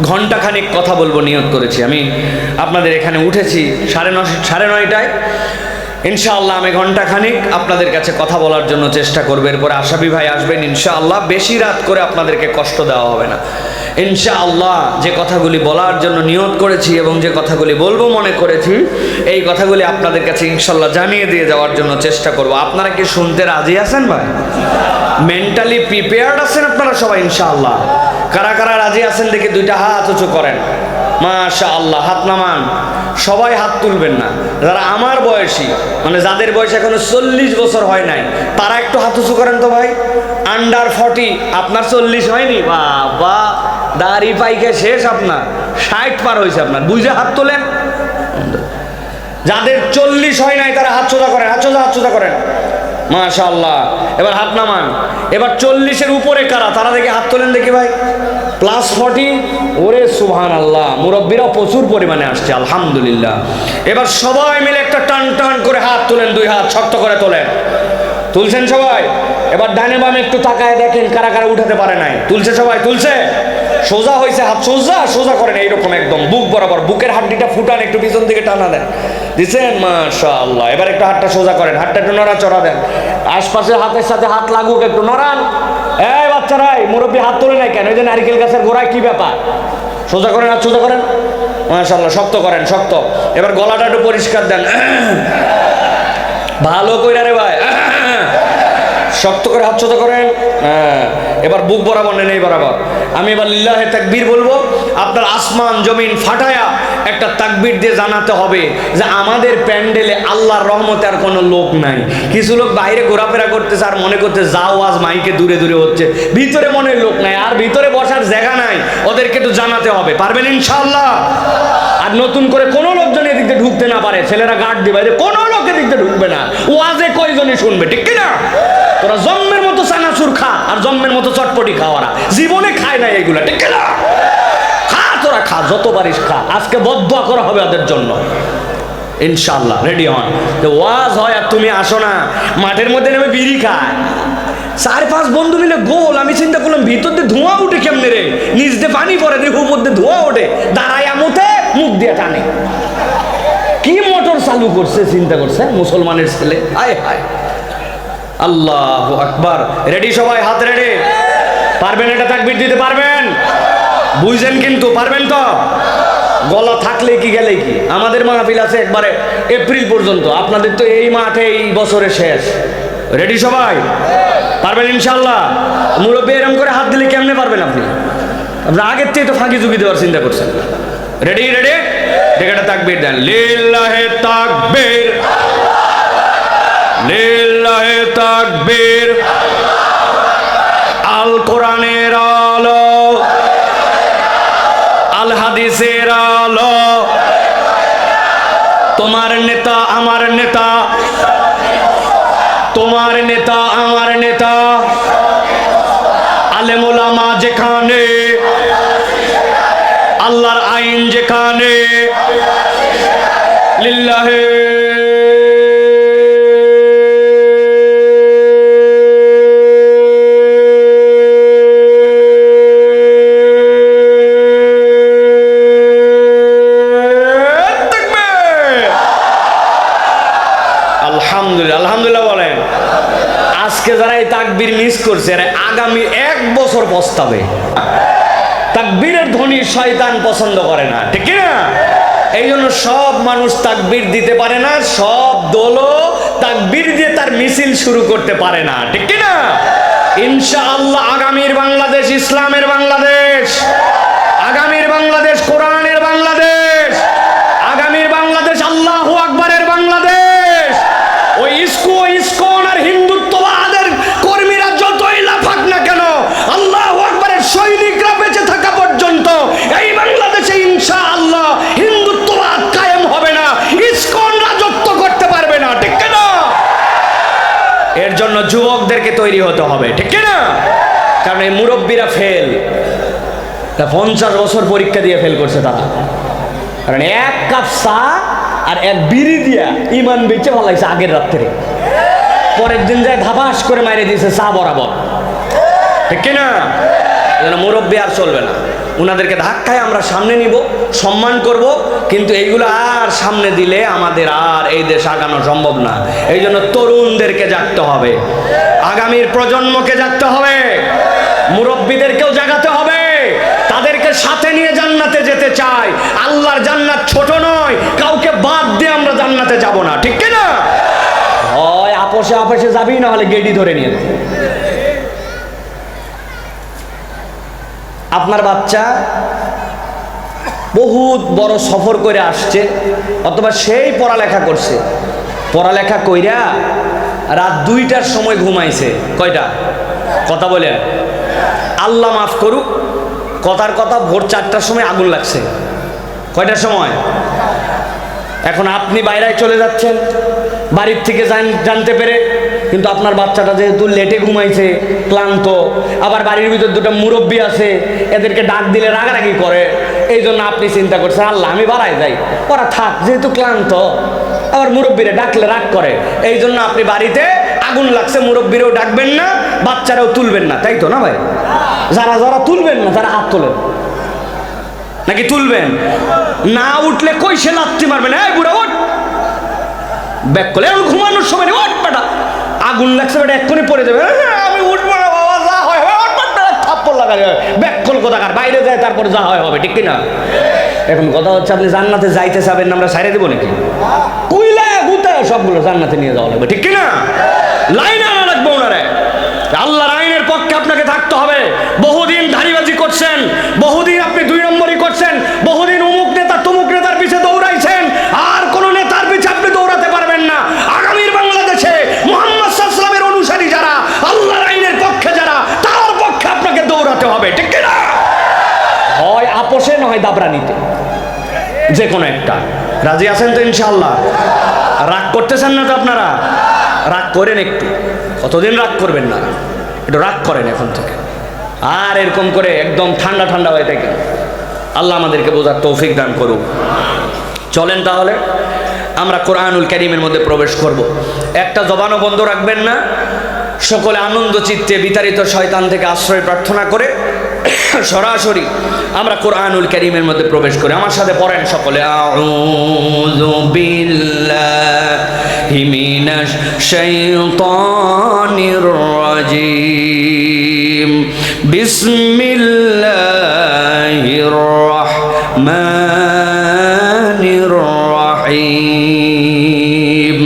ঘন্টাখানিক কথা বলবো নিয়ত করেছি। আমি আপনাদের এখানে উঠেছি 9:30টায়। ইনশাআল্লাহ আমি ঘন্টাখানিক আপনাদের কাছে কথা বলার জন্য চেষ্টা করবো। এরপরে আশাবি ভাই আসবেন ইনশাআল্লাহ। বেশি রাত করে আপনাদেরকে কষ্ট দেওয়া হবে না ইনশাআল্লাহ। যে কথাগুলি বলার জন্য নিয়ত করেছি এবং যে কথাগুলি বলবো মনে করেছি, এই কথাগুলি আপনাদের কাছে ইনশাআল্লাহ জানিয়ে দিয়ে যাওয়ার জন্য চেষ্টা করব। আপনারা কি শুনতে রাজি আছেন ভাই? মেন্টালি প্রিপেয়ার্ড আছেন আপনারা সবাই ইনশাআল্লাহ? কারা কারা রাজি আছেন দেখে 2টা হাত উঁচু করেন। মাশাআল্লাহ, হাত নামান। সবাই হাত তুলবেন না। যারা আমার বয়সী, মানে যাদের বয়স এখনো 40 বছর হয় নাই, তারা একটু হাত উঁচু করেন তো ভাই। আন্ডার 40, আপনার 40 হয়নি? বাবা, দাড়ি পাইকে শেষ, আপনার 60 পার হয়েছে, আপনার বুঝে হাত তোলেন। যাদের 40 হয় নাই তারা হাত সোজা করেন, হাত সোজা করেন। মাশাআল্লাহ, এবার হাত নামান। এবার 40-এর উপরে কারা, তারা দেখে হাত তোলেন দেখি ভাই। +40, ওরে সুবহানাল্লাহ, মুরব্বীরাও প্রচুর পরিমাণে আসছে, আলহামদুলিল্লাহ। এবার সবাই মিলে একটা টান টান করে হাত তোলেন, 2 হাত শক্ত করে তোলেন। তুলছেন সবাই? এবার ডানে বামে একটু তাকায় দেখেন কারা কারা উঠাতে পারে নাই। তুলছে সবাই? তুলছে? সোজা হয়েছে হাত, সোজা করেন এইরকম একদম বুক বরাবর, বুকের হাড্ডিটা ফুটান, একটু পিছন দিকে টানা দেন। দিচ্ছেন? মাশাআল্লাহ। এবার একটু হাতটা সোজা করেন, হাতটা একটু নড়াচড়া দেন, আশপাশের হাতের সাথে হাত লাগুক, একটু নড়ান। এই বাচ্চারাই, মুরব্বী হাত তোলে নাই কেন? এই যে নারকেল গাছের গোড়ায় কি ব্যাপার? সোজা করেন, হাত সোজা করেন। মাশাআল্লাহ, শক্ত করেন, শক্ত। এবার গলাটা একটু পরিষ্কার দেন, ভালো কইরা রে ভাই, শক্ত করে হাত সোজা করেন। এবার বুক বরাবর নেন, এই বরাবর। আমি এবার লিল্লাহে তাকবীর বলবো, আপনার আসমান জমিন ফাটায়া একটা তাকবীর দিয়ে জানাতে হবে যে আমাদের প্যান্ডেলে আল্লাহর রহমতে আর কোনো লোক নাই। কিছু লোক বাইরে ঘোরাফেরা করতেছে আর মনে করতে যাও আজ মাইকে দূরে দূরে হচ্ছে, ভিতরে মনে লোক নাই, আর ভিতরে বসার জায়গা নাই, ওদেরকে একটু জানাতে হবে। পারবেন ইনশাআল্লাহ? আর নতুন করে কোনো লোকজন এদিক দিয়ে ঢুকতে না পারে, ছেলেরা গার্ড দিবে, কোনো লোক এদিক দিয়ে ঢুকবে না। ওয়াজে কয়জনই শুনবে, ঠিক কিনা? তোরা জন্মের মতো চানাচুর খা আর জন্মের মতো চটপটি খাওয়ারা, জীবনে খায় না এইগুলা, ঠিক কিনা? খা, তোরা খা, যত পারিস খা। আজকে বদদোয়া করা হবে ওদের জন্য ইনশাআল্লাহ। রেডি হন। ওয়াজ হয় আর তুমি আসো না, মাঠের মধ্যে নেমে বিড়ি খায়। 4-5 বন্ধু মিলে গোল। আমি চিন্তা করলাম ভিতর দিয়ে ধোঁয়া উঠে কেমনে রে, নিচ দিয়ে পানি পড়ে, দেহুর মধ্যে ধোঁয়া ওঠে, দাঁড়ায় আমতে মুখ দিয়ে টানে। কি মোটর চালু করছে চিন্তা করছে মুসলমানের ছেলে। আয় হায়, আল্লাহু আকবার। রেডি সবাই? হাত রেডি? পারবেন এটা তাকবীর দিতে? পারবেন? বুঝছেন কিন্তু? পারবেন তো? গলা থাকলে কি গেলে কি? আমাদের মাহফিল আছে একবারে এপ্রিল পর্যন্ত, আপনাদের তো এই মাঠে এই বছরে শেষ। রেডি সবাই? পারবেন ইনশাআল্লাহ? মুরব্বী এরকম করে হাত দিলে কেমনে পারবেন আপনি? আপনার আগের থেকে তো ফাঁকি ঝুঁকি দেওয়ার চিন্তা করছেন। রেডি? রেডি? দেখে একটা তাকবীর দেন। লিল্লাহে তাকবীর, লিল্লাহে তাকবীর। আল কোরআনের আলো, আল হাদিসের আলো, তোমার নেতা আমার নেতা, তোমার নেতা আমার নেতা, আলেম ওলামা যেখানে, আল্লাহর আইন যেখানে, লিল্লাহে আলহামদুলিল্লাহ। আলহামদুলিল্লাহ বলেন। আজকে যারা এই তাকবীর মিস করছে এরা আগামী 1 বছর পস্তাবে। তাকবীরের ধ্বনি শয়তান পছন্দ করে না, ঠিক না? এই জন্য সব মানুষ তাকবীর দিতে পারে না, সব দলও তাকবীর দিয়ে তার মিছিল শুরু করতে পারে না, ঠিক না? ইনশাআল্লাহ আগামীর বাংলাদেশ ইসলামের বাংলাদেশ, আগামীর বাংলাদেশ কোরআনের বাংলাদেশ, আগামীর বাংলাদেশ আল্লাহু আকবারের বাংলাদেশ। ওই ইসকন আর হিন্দুত্ববাদের কর্মীরা যতই লাফাক না কেন, আল্লাহু আকবারের সৈনিকরা বেঁচে থাকা পর্যন্ত এই বাংলাদেশে ইনশাআল্লাহ হিন্দুত্ববাদ কায়েম হবে না, ইসকন রাজত্ব করতে পারবে না, ঠিক না? এর জন্য যুবকদেরকে তৈরি হতে হবে, ঠিক না? কারণ এই মুরব্বীরা ফেল, 50 বছর পরীক্ষা দিয়ে ফেল করছে তারা। কারণ 1 কাপ চা আর 1 বিড়ি দিয়া ইমান বেঁচে ভালাইছে আগের রাত্রে, পরের দিন যায় ধাবাস করে মাইরে দিয়েছে চা বরাবর, ঠিক কিনা? মুরব্বী আর চলবে না, উনাদেরকে ধাক্কায় আমরা সামনে নিব, সম্মান করব, কিন্তু এইগুলো আর সামনে দিলে আমাদের আর এই দেশ আগানো সম্ভব না। এই জন্য তরুণদেরকে জাগতে হবে, আগামীর প্রজন্মকে জাগতে হবে, মুরব্বীদেরকেও জাগাতে হবে, তাদেরকে সাথে নিয়ে জান্নাতে যেতে চাই। আল্লাহর জান্নাত ছোট নয়, কাউকে বাদ দিয়ে আমরা জান্নাতে যাব না, ঠিক কি না? হয় আপোষে আপোষে যাবি, না হলে গেডি ধরে নিয়ে যাবি। আপনার বাচ্চা বহুত বড় সফর করে আসছে, অথবা সেই পড়ালেখা করছে, পড়ালেখা কইরা রাত 2টার সময় ঘুমাইছে। কয়টা কথা বলে আল্লাহ মাফ করুক, কথার কথা ভোর 4টার সময় আগুন লাগছে। কয়টার সময়? এখন আপনি বাইরে চলে যাচ্ছেন বাড়ির থেকে জানতে পেরে, কিন্তু আপনার বাচ্চাটা যেহেতু লেটে ঘুমাইছে, ক্লান্ত, আবার বাড়ির ভিতর 2টা মুরব্বী আছে, এদেরকে ডাক দিলে রাগারাগি করে, এই জন্য আপনি চিন্তা করছেন আল্লাহ আমি বাড়ায় যাই, ওরা থাক, যেহেতু ক্লান্ত, আবার মুরব্বীরা ডাকলে রাগ করে, এই জন্য আপনি বাড়িতে আগুন লাগছে, মুরব্বীরাও ডাকবেন না, বাচ্চারাও তুলবেন না, তাই তো না ভাই? যারা যারা তুলবেন না তারা হাত তোলেন, নাকি তুলবেন না? উঠলে কই সে লাত্তি মারবেন, এই বুড়া ওঠ, ব্যাক করলে ঘুমানোর সময় ওঠ বেটা, আগুন লাগছে বেটা, এক্ষুনি পড়ে যাবে, আমি উঠবো না বাবা, যা হয় থাপ্পড় লাগালে ব্যাক কল কোথাকার, বাইরে যায় তারপর যা হয় হবে, ঠিক কিনা? এখন কথা হচ্ছে আপনি জান্নাতে যাইতে চাবেন, আমরা সাইরে দেবো নাকি? কুইলা গুতায় সবগুলো জান্নাতে নিয়ে যাওয়া লাগবে, ঠিক কিনা? লাইন আনা লাগবে ওনারে, আল্লাহর আইনের পক্ষে আপনাকে থাকতে হবে। বহুদিন ধারিবাজি করছেন, বহুদিন আপনি 2 নম্বরই করছেন, বহুদিন অমুক নেতা তমুক নেতার পিছে দৌড়াইছেন, আর কোন নেতার পিছে আপনি দৌড়াতে পারবেন না। আগামীর বাংলাদেশে মুহাম্মদ সাল্লাল্লাহু আলাইহি ওয়াসাল্লামের অনুসারী যারা, আল্লাহর আইনের পক্ষে যারা, তার পক্ষে আপনাকে দৌড়াতে হবে, ঠিক কি না? হয় আপোষে, না হয় দাবরানিতে, যে কোনো একটা। রাজি আছেন তো ইনশাআল্লাহ? রাগ করতেছেন না তো আপনারা? রাগ করেন একটু, কতদিন রাগ করবেন না, একটু রাগ করেন এখন থেকে, আর এরকম করে একদম ঠান্ডা ঠান্ডা হয়ে থাকেন। আল্লাহ আমাদেরকে বোঝার তৌফিক দান করুক। চলেন তাহলে আমরা কোরআনুল কারীমের মধ্যে প্রবেশ করব। একটা জবানও বন্ধ রাখবেন না, সকলে আনন্দ চিত্তে বিতাড়িত শয়তান থেকে আশ্রয় প্রার্থনা করে সরাসরি আমরা কোরআনুল কারীমের মধ্যে প্রবেশ করি। আমার সাথে পড়েন সকলে, আউযু বিল্লাহি মিনাশ শাইতানির রাজীম, বিসমিল্লাহির রাহমানির রাহিম,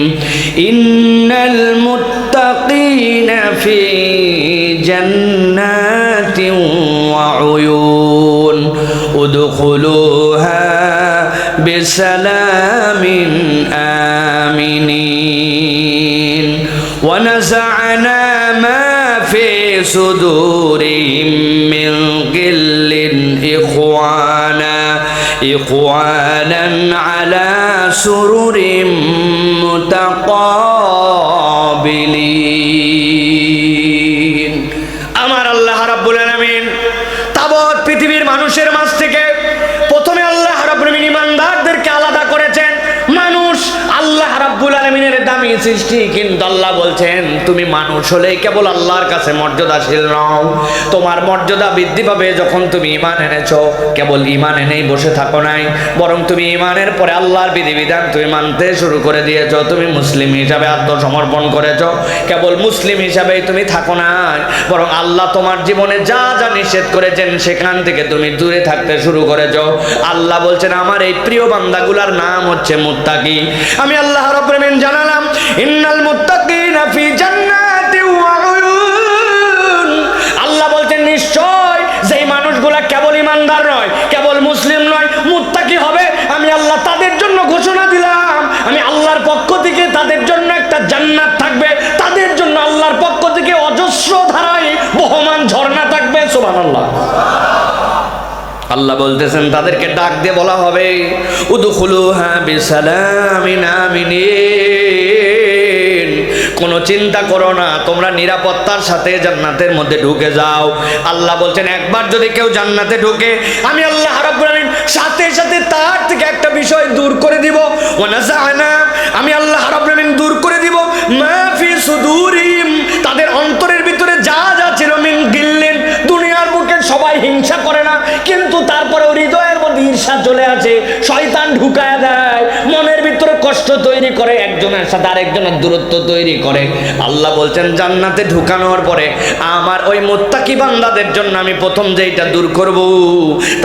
ইন্নাল মুত্তাকিনা ফি জান্নাতিন ওয়া উয়ুন, উদখুলুহা বিসালামিন আমিনিন, ওয়া নাযা'না মা ফি সুদুরিহিম মিন গিল্লিন ইখওয়ানান আলা সুরুরিম মুতাকাবিলিন। আমার আল্লাহ রাব্বুল আলামিন তাবৎ পৃথিবীর মানুষের মাঝ থেকে প্রথমে আল্লাহ রাব্বুল আলামিন ইমানদারদেরকে আলাদা করেছেন। মানুষ আল্লাহ রাব্বুল আলামিনের দামি সৃষ্টি, কিন্তু আল্লাহ বলছেন তুমি মানুষ হলেই কেবল আল্লাহর কাছে মর্যাদাশীল নও, তোমার মর্যাদা বৃদ্ধি পাবে যখন তুমি ঈমান এনেছো। কেবল ঈমান এনেই বসে থাকো নাই, বরং তুমি ঈমানের পরে আল্লাহর বিধিবিধান তুমি মানতে শুরু করে দিয়েছো, তুমি মুসলিম হিসাবে আত্মসমর্পণ করেছো। কেবল মুসলিম হিসাবেই তুমি থাকো না, বরং আল্লাহ তোমার জীবনে যা যা নিষেধ করেছেন সেখান থেকে তুমি দূরে থাকতে শুরু করেছো। আল্লাহ বলছেন আমার এই প্রিয় বান্দাগুলার নাম হচ্ছে মুত্তাকি। আমি আল্লাহ রাব্বুল আলামিন জানালাম ইন্নাল মুত্তাকিনা ফি জান্নাতি ওয়া উয়ুন। আল্লাহ বলছেন নিশ্চয় যেই মানুষগুলা কেবল ঈমানদার নয়, কেবল মুসলিম নয়, মুত্তাকি হবে, আমি আল্লাহ তাদের জন্য ঘোষণা দিলাম, আমি আল্লাহর পক্ষ থেকে তাদের জন্য একটা জান্নাত থাকবে, তাদের জন্য আল্লাহর পক্ষ থেকে অজস্র ধারায় বহমান ঝর্ণা থাকবে। সুবহানাল্লাহ। আল্লাহ বলতেছেন তাদেরকে ডাক দিয়ে বলা হবে উদখুলুহা বিসালামিন আমিনিন, কোনো চিন্তা করো না, তোমরা নিরাপত্তার সাথে জান্নাতের মধ্যে ঢুকে যাও। আল্লাহ বলছেন একবার যদি কেউ জান্নাতে ঢোকে আমি আল্লাহ রাব্বুল আলামিন সাথে সাথে তার থেকে একটা বিষয় দূর করে দিব। ওয়া নাযা'না, আমি আল্লাহ রাব্বুল আলামিন দূর করে দিব মা ফি সুদুরিহিম, তাদের অন্তরের ভিতরে যা যা ছিল মিন গিল্লিন। দুনিয়ার বুকে সবাই হিংসা করে না, কিন্তু তারপরেও হৃদয়ের মধ্যে ঈর্ষা চলে আসে, শয়তান ঢুকায়া দেয়, মনের ভিতরে কষ্ট তৈরি করে, একজনের সাথে আরেকজনের দূরত্ব তৈরি করে। আল্লাহ বলছেন জান্নাতে ঢুকানোর পরে আমার ওই মুত্তাকি বান্দাদের জন্য আমি প্রথম যেইটা দূর করব,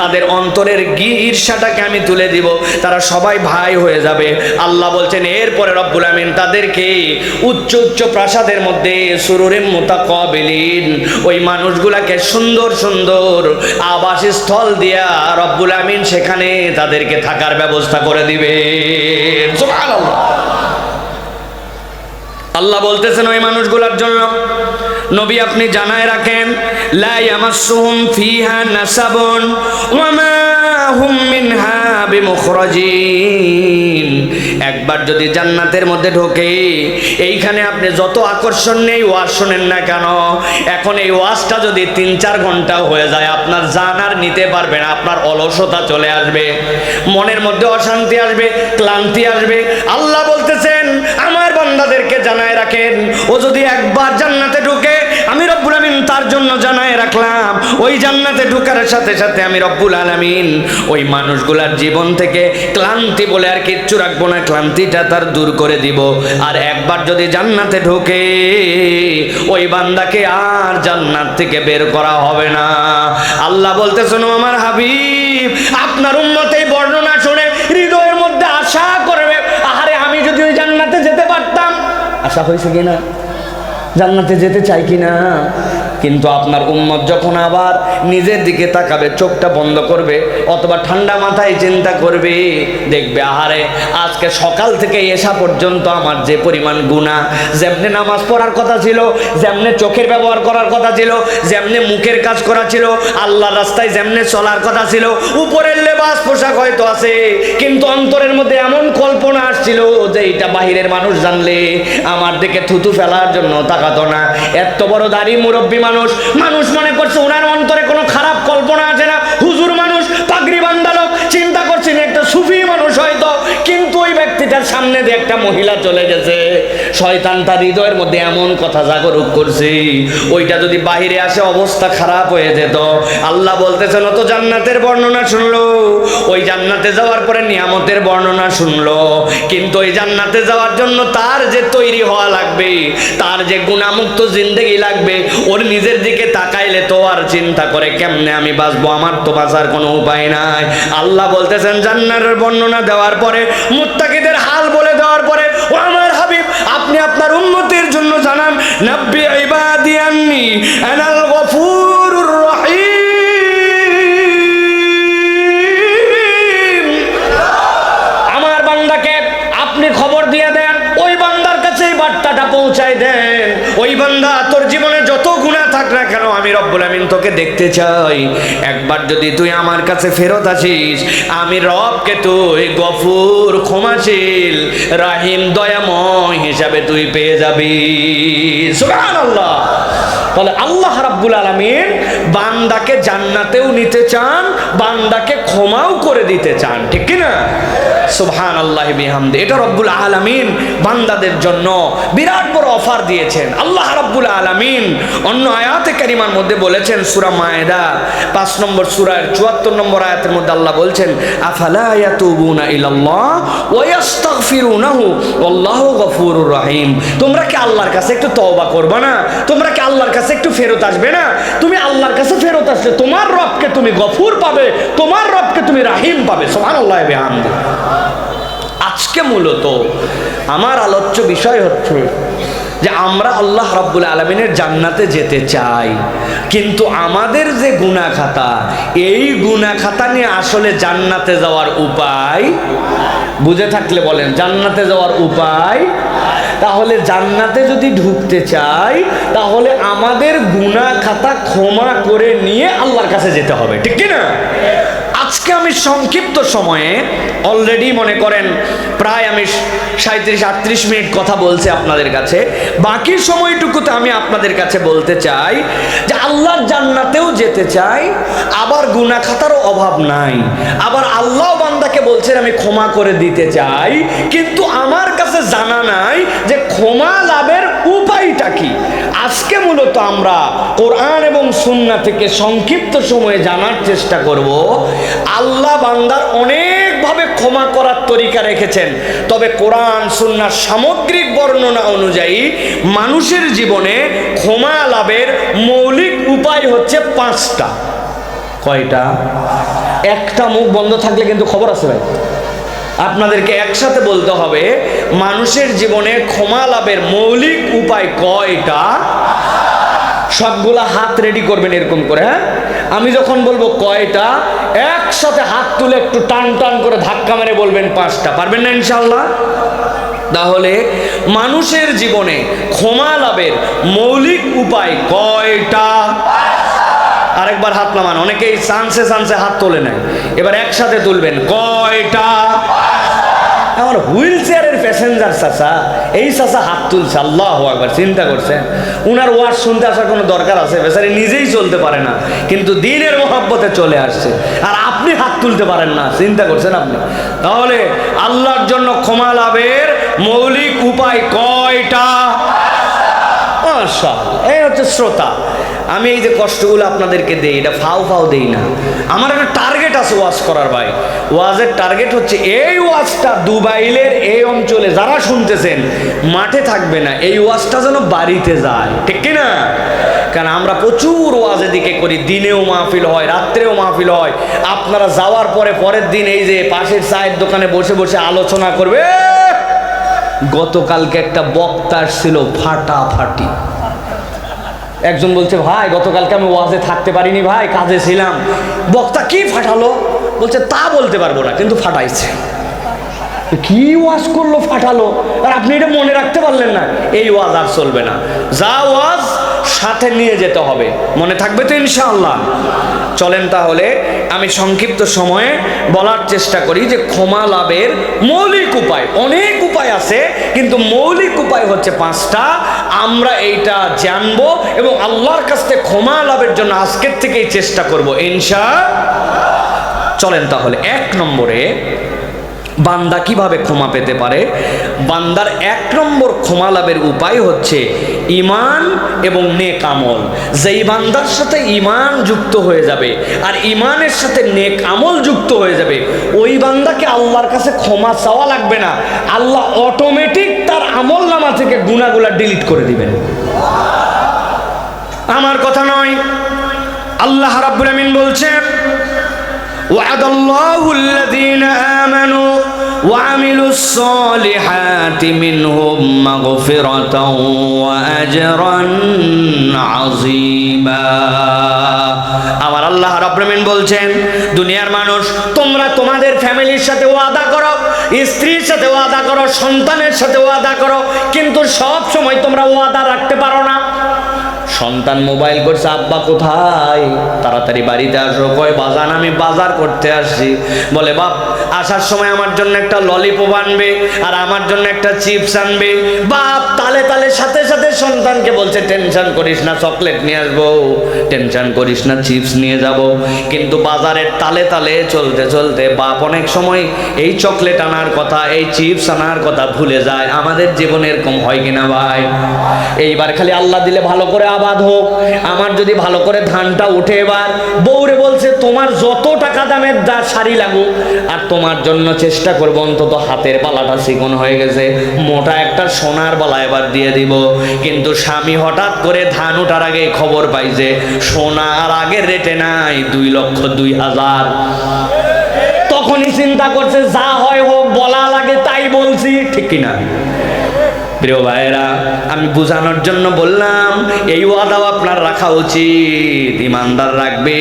তাদের অন্তরের ঈর্ষাটাকে আমি তুলে দিব, তারা সবাই ভাই হয়ে যাবে। আল্লাহ বলছেন এরপরে রব্বুল আমিন তাদেরকে উচ্চ উচ্চ প্রাসাদের মধ্যে সুরুরিম মুতাকাবিলিন, ওই মানুষগুলাকে সুন্দর সুন্দর আবাসস্থল দিয়া রব্বুল আমিন সেখানে তাদেরকে থাকার ব্যবস্থা করে দিবে। সুবহানাল্লাহ। আল্লাহ বলতেছেন ওই মানুষগুলোর জন্য নবী আপনি জানায় রাখেন লা ইয়ামাসসুহুম ফিহা নাসাবুন ওয়া মা হুম মিনহা বিমুখরাজিন। একবার যদি জান্নাতের মধ্যে ঢোকে, এইখানে আপনি যত আকর্ষণ নেই ওয়াজ শোনেন না কেন, এখন এই ওয়াজটা যদি 3-4 ঘন্টা হয়ে যায় আপনার জান আর নিতে পারবে না, আপনার অলসতা চলে আসবে, মনের মধ্যে অশান্তি আসবে, ক্লান্তি আসবে। আল্লাহ বলতেছেন আমার বান্দাদেরকে জানায় রাখেন ও যদি একবার জান্নাতে ঢোকে আমি রব্বুল আমিন তার জন্য জানায় রাখলাম, ওই জান্নাতে ঢোকার সাথে সাথে আমি রব্বুল আলামিন ওই মানুষগুলার জীবন থেকে ক্লান্তি বলে আর কিচ্ছু রাখবো না, ক্লান্তিটা তার দূর করে দিব। আর একবার যদি জান্নাতে ঢোকে ওই বান্দাকে আর জান্নাত থেকে বের করা হবে না। আল্লাহ বলতেছেন আমার হাবিব আপনার উম্মত এই বর্ণনা শুনে হৃদয়ের মধ্যে আশা করবে, আহারে আমি যদি ওই জান্নাতে যেতে পারতাম। আশা হয়েছে কিনা? জান্নাতে যেতে চাই কিনা? কিন্তু আপনার উম্মত যখন আবার নিজের দিকে তাকাবে, চোখটা বন্ধ করবে অথবা ঠান্ডা মাথায় চিন্তা করবে, দেখবে আহারে আজকে সকাল থেকে এসা পর্যন্ত আমার যে পরিমাণ গুনাহ, যেমনে নামাজ পড়ার কথা ছিল, যেমনে চোখের ব্যবহার করার কথা ছিল, যেমনে মুখের কাজ করা ছিল, আল্লাহর রাস্তায় যেমনে চলার কথা ছিল, উপরের লেবাস পোশাক হয়তো আছে, কিন্তু অন্তরের মধ্যে এমন কল্পনা আসছিল যে এটা বাহিরের মানুষ জানলে আমার দিকে থুতু ফেলার জন্য তাকাতো না। এত বড় দাড়ি মুরব্বী মানুষ মনে করছে ওনার অন্তরে কোনো খারাপ কল্পনা আছে না, হুজুর মানুষ, পাগড়ি বান্ধা লোক, চিন্তা করছেন একটা সুফি মানুষ হয়তো, কিন্তু ওই ব্যক্তিটার সামনে দিয়ে একটা মহিলা চলে গেছে, শয়তান তার হৃদয়ের মধ্যে এমন কথা জাগরুক করছে, ওইটা যদি বাহিরে আসে অবস্থা খারাপ হয়ে যেত। আল্লাহ বলতেছেন অত জান্নাতের বর্ণনা শুনলো, ওই জান্নাতে যাওয়ার পরে নিয়ামতের বর্ণনা শুনলো, কিন্তু ওই জান্নাতে যাওয়ার জন্য তার যে তৈরি হওয়া লাগবে, তার যে গুণামুক্ত জিন্দেগি লাগবে, ওর নিজের দিকে তাকাইলে তো আর চিন্তা করে কেমনে আমি বাঁচবো, আমার তো বাঁচার কোনো উপায় নাই। আল্লাহ বলতেছেন জান্নাতের বর্ণনা দেওয়ার পরে, মুত্তাকিদের হাল বলে দেওয়ার পরে, ও আমার হাবিব আপনি আপনার উম্মতের জন্য জানান নাব্বি ইবাদি আন্নী আনাল গফুরুর রহিম। আমার বান্দাকে আপনি খবর দিয়ে দেন, ওই বান্দার কাছে এই বার্তাটা পৌঁছায় দেন, ওই বান্দা তোর জীবনে যত গুনাহ থাক না কেন আমি রব্বুল আমিন তোকে দেখতে চাই, একবার যদি তুই আমার কাছে ফেরত আসিস আমি রবকে তুই গফুর, ক্ষমাশীল, রাহিম, দয়াময় হিসাবে তুই পেয়ে যাবি। সুবহানাল্লাহ। তাহলে আল্লাহ রাব্বুল আলামিন বান্দাকে জান্নাতেও নিতে চান, বান্দাকে ক্ষমাও করে দিতে চান, ঠিক কি না? সুবহানাল্লাহি বিহামদি। এটা রব্বুল আলামিন বান্দাদের জন্য বিরাট বড় অফার দিয়েছেন। আল্লাহ রাব্বুল আলামিন অন্য আয়াতে কারিমার মধ্যে বলেছেন, সূরা মায়েদা 5 নম্বর সূরার 74 নম্বর আয়াতের মধ্যে আল্লাহ বলছেন, আফালা ইয়াতুবুনা ইলাল্লাহ ওয়া ইস্তাগফিরুনাহু ওয়াল্লাহু গফুরুর রহিম। তোমরা কি আল্লাহর কাছে একটু তওবা করবে না? তোমরা কি আল্লাহর কাছে একটু ফেরত আসবে না? তুমি আল্লাহর কাছে ফেরত আসলে তোমার রবকে তুমি গফুর পাবে, তোমার রবকে তুমি রাহিম পাবে। সুবহানাল্লাহি বিহামদি। আজকে মূলত আমার আলোচ্য বিষয় হচ্ছে যে আমরা আল্লাহ রাব্বুল আলামিনের জান্নাতে যেতে চাই, কিন্তু আমাদের যে গুনাহ খাতা, এই গুনাহ খাতা নিয়ে আসলে জান্নাতে যাওয়ার উপায় বুঝে থাকলে বলেন, জান্নাতে যাওয়ার উপায়। তাহলে জান্নাতে যদি ঢুকতে চাই তাহলে আমাদের গুনাহ খাতা ক্ষমা করে নিয়ে আল্লাহর কাছে যেতে হবে, ঠিক কি না? আজকে আমি সংক্ষিপ্ত সময়ে অলরেডি মনে করেন প্রায় আমি 37-38 মিনিট কথা বলছি আপনাদের কাছে। বাকি সময়টুকুতে আমি আপনাদের কাছে বলতে চাই যে আল্লাহর জান্নাতেও যেতে চাই, আবার গুনাহ খাতারও অভাব নাই, আবার আল্লাহ বান্দাকে বলছেন আমি ক্ষমা করে দিতে চাই, কিন্তু আমার কাছে জানা নাই যে ক্ষমা লাভের উপায়টা কি। আজকে মূলত আমরা কোরআন এবং সুন্নাহ থেকে সংক্ষিপ্ত সময়ে জানার চেষ্টা করব। আল্লাহ বান্দার অনেকভাবে ক্ষমা করার তরিকা রেখেছেন, তবে কোরআন সুন্নাহ সামগ্রিক বর্ণনা অনুযায়ী মানুষের জীবনে ক্ষমা লাভের মৌলিক উপায় হচ্ছে 5টা। কয়টা? একটা মুখ বন্ধ থাকলে কিন্তু খবর আছে ভাই, আপনাদেরকে একসাথে বলতে হবে মানুষের জীবনে ক্ষমা লাভের মৌলিক উপায় কয়টা। সবগুলা হাত রেডি করবেন এরকম করে, হ্যাঁ? আমি যখন বলবো কয়টা, একসাথে হাত তুলে একটু টান টান করে ধাক্কা মেরে বলবেন 5টা। পারবেন না ইনশাআল্লাহ? তাহলে মানুষের জীবনে ক্ষমা লাভের মৌলিক উপায় কয়টা? আরেকবার হাত নামান, অনেকেই চান্সে চান্সে হাত তোলে নাই, এবার একসাথে তুলবেন। কয়টা? আমার হুইল চেয়ারের প্যাসেঞ্জার চাচা, এই চাচা হাত তুলছে, আল্লাহু আকবার। চিন্তা করছেন উনার ওয়াজ শুনতে আসার কোনো দরকার আছে? বেচারি নিজেই চলতে পারে না, কিন্তু দ্বীনের মহব্বতে চলে আসছে, আর আপনি হাত তুলতে পারেন না। চিন্তা করছেন আপনি? তাহলে আল্লাহর জন্য ক্ষমা লাভের মৌলিক উপায় কয়টা? মাশাআল্লাহ। এই হচ্ছে শ্রোতা, আমি এই যে কষ্টগুলো আপনাদেরকে দেই, এটা ফাও ফাও দেই না। আমার একটা টার্গেট আছে ওয়াজ করার ভাই। ওয়াজের টার্গেট হচ্ছে এই ওয়াজটা দুবাইলের এই অঞ্চলে যারা শুনতেছেন মাঠে থাকবে না, এই ওয়াজটা যেন বাড়িতে যায়, ঠিক কি না? কারণ আমরা প্রচুর ওয়াজ এদিকে করি, দিনেও মাহফিল হয়, রাত্রেও মাহফিল হয়। আপনারা যাওয়ার পরে পরের দিন এই যে পাশের চায়ের দোকানে বসে বসে আলোচনা করবে। গতকালকে একটা বক্তা ছিল ফাটাফাটি। একজন বলছে ভাই গতকালকে আমি ওয়াজে থাকতে পারিনি ভাই, কাজে ছিলাম। বক্তা কি ফাটালো? বলছে তা বলতে পারবো না, কিন্তু ফাটাইছে। কি ওয়াজ করলো, ফাটালো, আর আপনি এটা মনে রাখতে পারলেন না? এই ওয়াজ আর চলবে না। যা ওয়াজ সাথে নিয়ে যেতে হবে, মনে থাকবে তো ইনশাআল্লাহ? চলেন তাহলে আমি সংক্ষিপ্ত সময়ে বলার চেষ্টা করি যে ক্ষমা লাভের মৌলিক উপায়। অনেক উপায় আছে, কিন্তু মৌলিক উপায় হচ্ছে 5টা। আমরা এইটা জানবো এবং আল্লাহর কাছ থেকে ক্ষমা লাভের জন্য আজকের থেকেই চেষ্টা করব ইনশাআল্লাহ। চলেন তাহলে 1 নম্বরে বান্দা কিভাবে ক্ষমা পেতে পারে। বান্দার 1 নম্বর ক্ষমা লাভের উপায় হচ্ছে ঈমান এবং নেক আমল। যেই বান্দার সাথে ঈমান যুক্ত হয়ে যাবে আর ঈমানের সাথে নেক আমল যুক্ত হয়ে যাবে, ওই বান্দাকে আল্লাহর কাছে ক্ষমা চাওয়া লাগবে না, আল্লাহ অটোমেটিক তার আমল নামা থেকে গুনাহগুলো ডিলিট করে দিবেন। আমার কথা নয়, আল্লাহ রাব্বুল আমিন বলছেন وعد الله الذين آمنوا وعملوا الصالحات منهم مغفرة وأجرا عظيما। আমার আল্লাহ রাব্বুল আমিন বলছেন, দুনিয়ার মানুষ তোমরা তোমাদের ফ্যামিলির সাথে ওয়াদা করো, স্ত্রীর সাথে ওয়াদা করো, সন্তানের সাথে ওয়াদা করো, কিন্তু সব সময় তোমরা ওয়াদা রাখতে পারো না। সন্তান মোবাইল করছে, আব্বা কোথায়, তাড়াতাড়ি বাড়িতে আসো। কয় বাজান আমি বাজার করতে আসছি। বলে বাপ আসার সময় আমার জন্য একটা ললিপপ আনবে আর আমার জন্য একটা চিপস আনবে। বাপ তালে তালে সাথে সাথে সন্তানকে বলছে টেনশন করিস না, চকলেট নিয়ে আসবো, টেনশন করিস না, চিপস নিয়ে যাব। কিন্তু বাজারের তালে তালে চলতে চলতে বাপ অনেক সময় এই চকলেট আনার কথা, এই চিপস আনার কথা ভুলে যায়। আমাদের জীবনে এরকম হয় কিনা ভাই? এইবার খালি আল্লাহ দিলে ভালো করে আবাদ হোক, আমার যদি ভালো করে ধানটা উঠে। এবার বউরে বলছে তোমার যত টাকা দামের শাড়ি লাগুক আর তোমার জন্য চেষ্টা করবো অন্তত হাতের বালাটা চিকন হয়ে গেছে, মোটা একটা সোনার বালা এবার দিয়ে দিব। কিন্তু স্বামী হঠাৎ করে ধান ওঠার আগে খবর পাইছে সোনা আর আগের রেটে নাই, 2,02,000। তখনই চিন্তা করছে যা হয় হোক, বলা লাগে তাই বলছি, ঠিক কিনা? প্রিয় ভাইয়েরা, আমি বোঝানোর জন্য বললাম এই ওয়াদাও আপনার রাখা উচিত, ইমানদার রাখবে।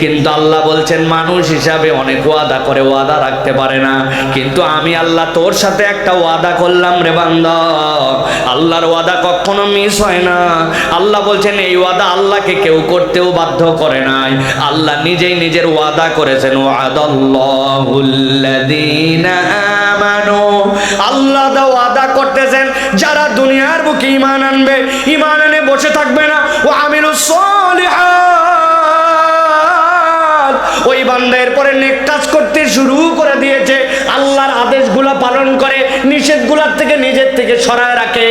কিন্তু আল্লাহ বলছেন মানুষ হিসাবে অনেক ওয়াদা করে, ওয়াদা রাখতে পারে না। কিন্তু আমি আল্লাহ তোর সাথে একটা ওয়াদা করলাম রে বান্দা, আল্লাহর ওয়াদা কখনো মিস হয় না। আল্লাহ বলছেন এই ওয়াদা আল্লাহকে কেউ করতেও বাধ্য করে নাই, আল্লাহ নিজেই নিজের ওয়াদা করেছেন। ওয়াদাল্লাহুল্লাযীনা আমানু, আল্লাহ দা ওয়াদা করতেছেন যারা দুনিয়ার বুকে ঈমান আনবে, ঈমান এনে বসে থাকবে না, ও আমিলুস সলিহাত, ওই বান্দা এরপরে নেক কাজ করতে শুরু করে দিয়েছে, আল্লাহর আদেশগুলো পালন করে, নিষেধগুলোর থেকে নিজের থেকে সরায় রাখে।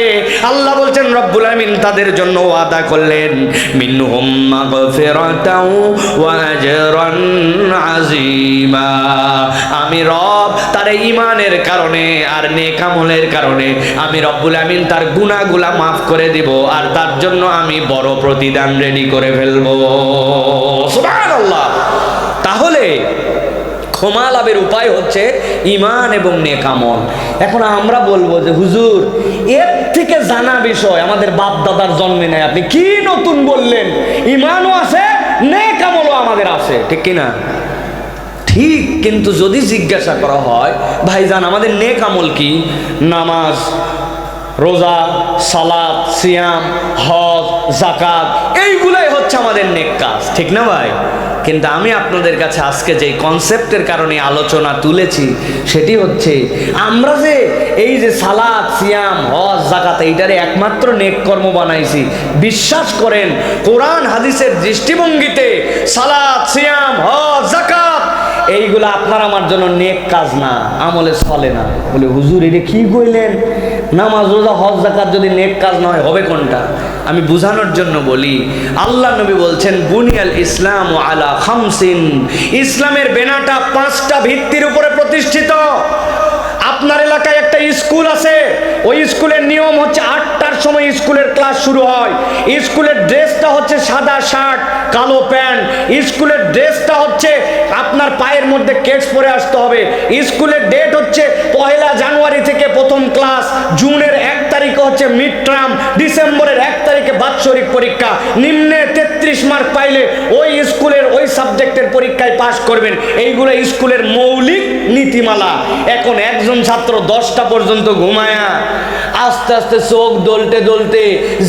আল্লাহ বলছেন রব্বুল আমিন তাদের জন্য ওয়াদা করলেন মিনহুম মাগফিরাতাও ওয়া আজরান আযীমা। আমি রব তার ঈমানের কারণে আর নেক আমলের কারণে আমি রব্বুল আমিন তার গুনাহগুলো maaf করে দিব, আর তার জন্য আমি বড় প্রতিদান রেডি করে ফেলবো। সুবহানাল্লাহ। তাহলে ক্ষমা লাভের উপায় হচ্ছে ঈমান এবং নেক আমল। এখন আমরা বলবো যে হুজুর এর থেকে জানা বিষয় আমাদের বাপ দাদার জন্মে নেই, আপনি কি নতুন বললেন? ঈমানও আছে, নেক আমলও আমাদের আছে, ঠিক কিনা? ঠিক, কিন্তু যদি জিজ্ঞাসা করা হয় ভাইজান আমাদের নেক আমল কি? নামাজ, রোজা, সালাত, সিয়াম, হজ, যাকাত, এইগুলাই হচ্ছে আমাদের নেক কাজ, ঠিক না ভাই? কিন্তু আমি আপনাদের কাছে আজকে যে কনসেপ্টের কারণে আলোচনা তুলেছি সেটি হচ্ছে আমরা যে এই যে সালাত, সিয়াম, হজ, যাকাত এইটারে একমাত্র নেক কর্ম বানাইছি, বিশ্বাস করেন কোরআন হাদিসের দৃষ্টিভঙ্গিতে সালাত, সিয়াম, হজ, যাকাত এইগুলো আপনার আমার জন্য নেক কাজ না, আমলে চলে না। বলে হুজুর এটা কি কইলেন? নামাজ, রোজা, হজ, যাকাত যদি নেক কাজ নয় হবে কোনটা? আমি বুঝানোর জন্য বলি, আল্লাহ নবী বলছেন বুনিয়াল ইসলাম আলা খামসিন, ইসলামের বেনাটা 5টা ভিত্তির উপরে প্রতিষ্ঠিত। আপনার এলাকায় একটা স্কুল আছে, ওই স্কুলের নিয়ম হচ্ছে 8টার সময় স্কুলের ক্লাস শুরু হয়। স্কুলের ড্রেসটা হচ্ছে সাদা শার্ট, কালো প্যান্ট। স্কুলের ড্রেসটা হচ্ছে আপনার পায়ের মধ্যে কেটস পরে আসতে হবে। স্কুলের ডেট হচ্ছে 1 জানুয়ারি থেকে প্রথম ক্লাস, জুনের 1 তারিখে হচ্ছে মিড টার্ম, ডিসেম্বরের 1 তারিখে বাৎসরিক পরীক্ষা। নিম্নে 33 মার্ক পাইলে ওই স্কুলের ওই সাবজেক্টের পরীক্ষায় পাশ করবেন। এইগুলো স্কুলের মৌলিক নীতিমালা। এখন একজন ছাত্র 10টা পর্যন্ত ঘুমায়া আস্তে আস্তে চোখ দলতে দলতে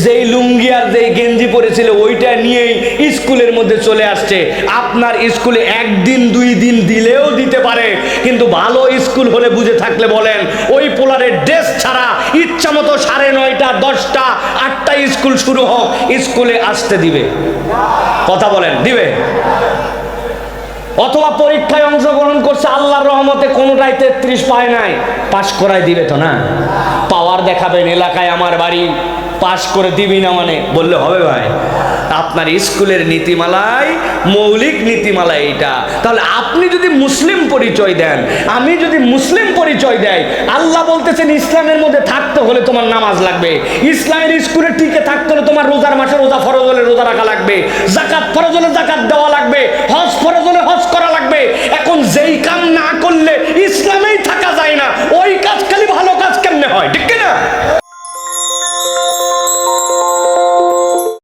যেই লুঙ্গি আর যেই গেঞ্জি পরেছিল ওইটা নিয়েই স্কুলের মধ্যে চলে আসছে। আপনার স্কুলে 1 দিন 2 দিন দিলেও দিতে পারে, কিন্তু ভালো স্কুল হলে বুঝে থাকলে বলেন ওই পোলারের ড্রেস ছাড়া ইচ্ছা মতো 9:30, 10টা, 8টা স্কুল শুরু হোক স্কুলে আসতে দিবে? কথা বলেন, দিবে? অথবা পরীক্ষায় অংশগ্রহণ করছে, আল্লাহর রহমতে কোনোটাই 33 পায় নাই, পাশ করাই দিবে তো না? পাওয়ার দেখাবেন এলাকায় আমার বাড়ি, পাশ করে দিবি না মানে বললে হবে ভাই? আপনার স্কুলের নীতিমালায় মৌলিক নীতিমালা এইটা। তাহলে আপনি যদি মুসলিম পরিচয় দেন, আমি যদি মুসলিম পরিচয় দেয়, আল্লাহ বলতেছেন ইসলামের মধ্যে থাকতে হলে তোমার নামাজ লাগবে, ইসলামের স্কুলে টিকে থাকতে হলে তোমার রোজার মাসে রোজা ফরজ হলে রোজা রাখা লাগবে, যাকাত ফরজ হলে যাকাত দেওয়া লাগবে, হজ ফরজ হলে হজ করা লাগবে। এখন যেই কাম না করলে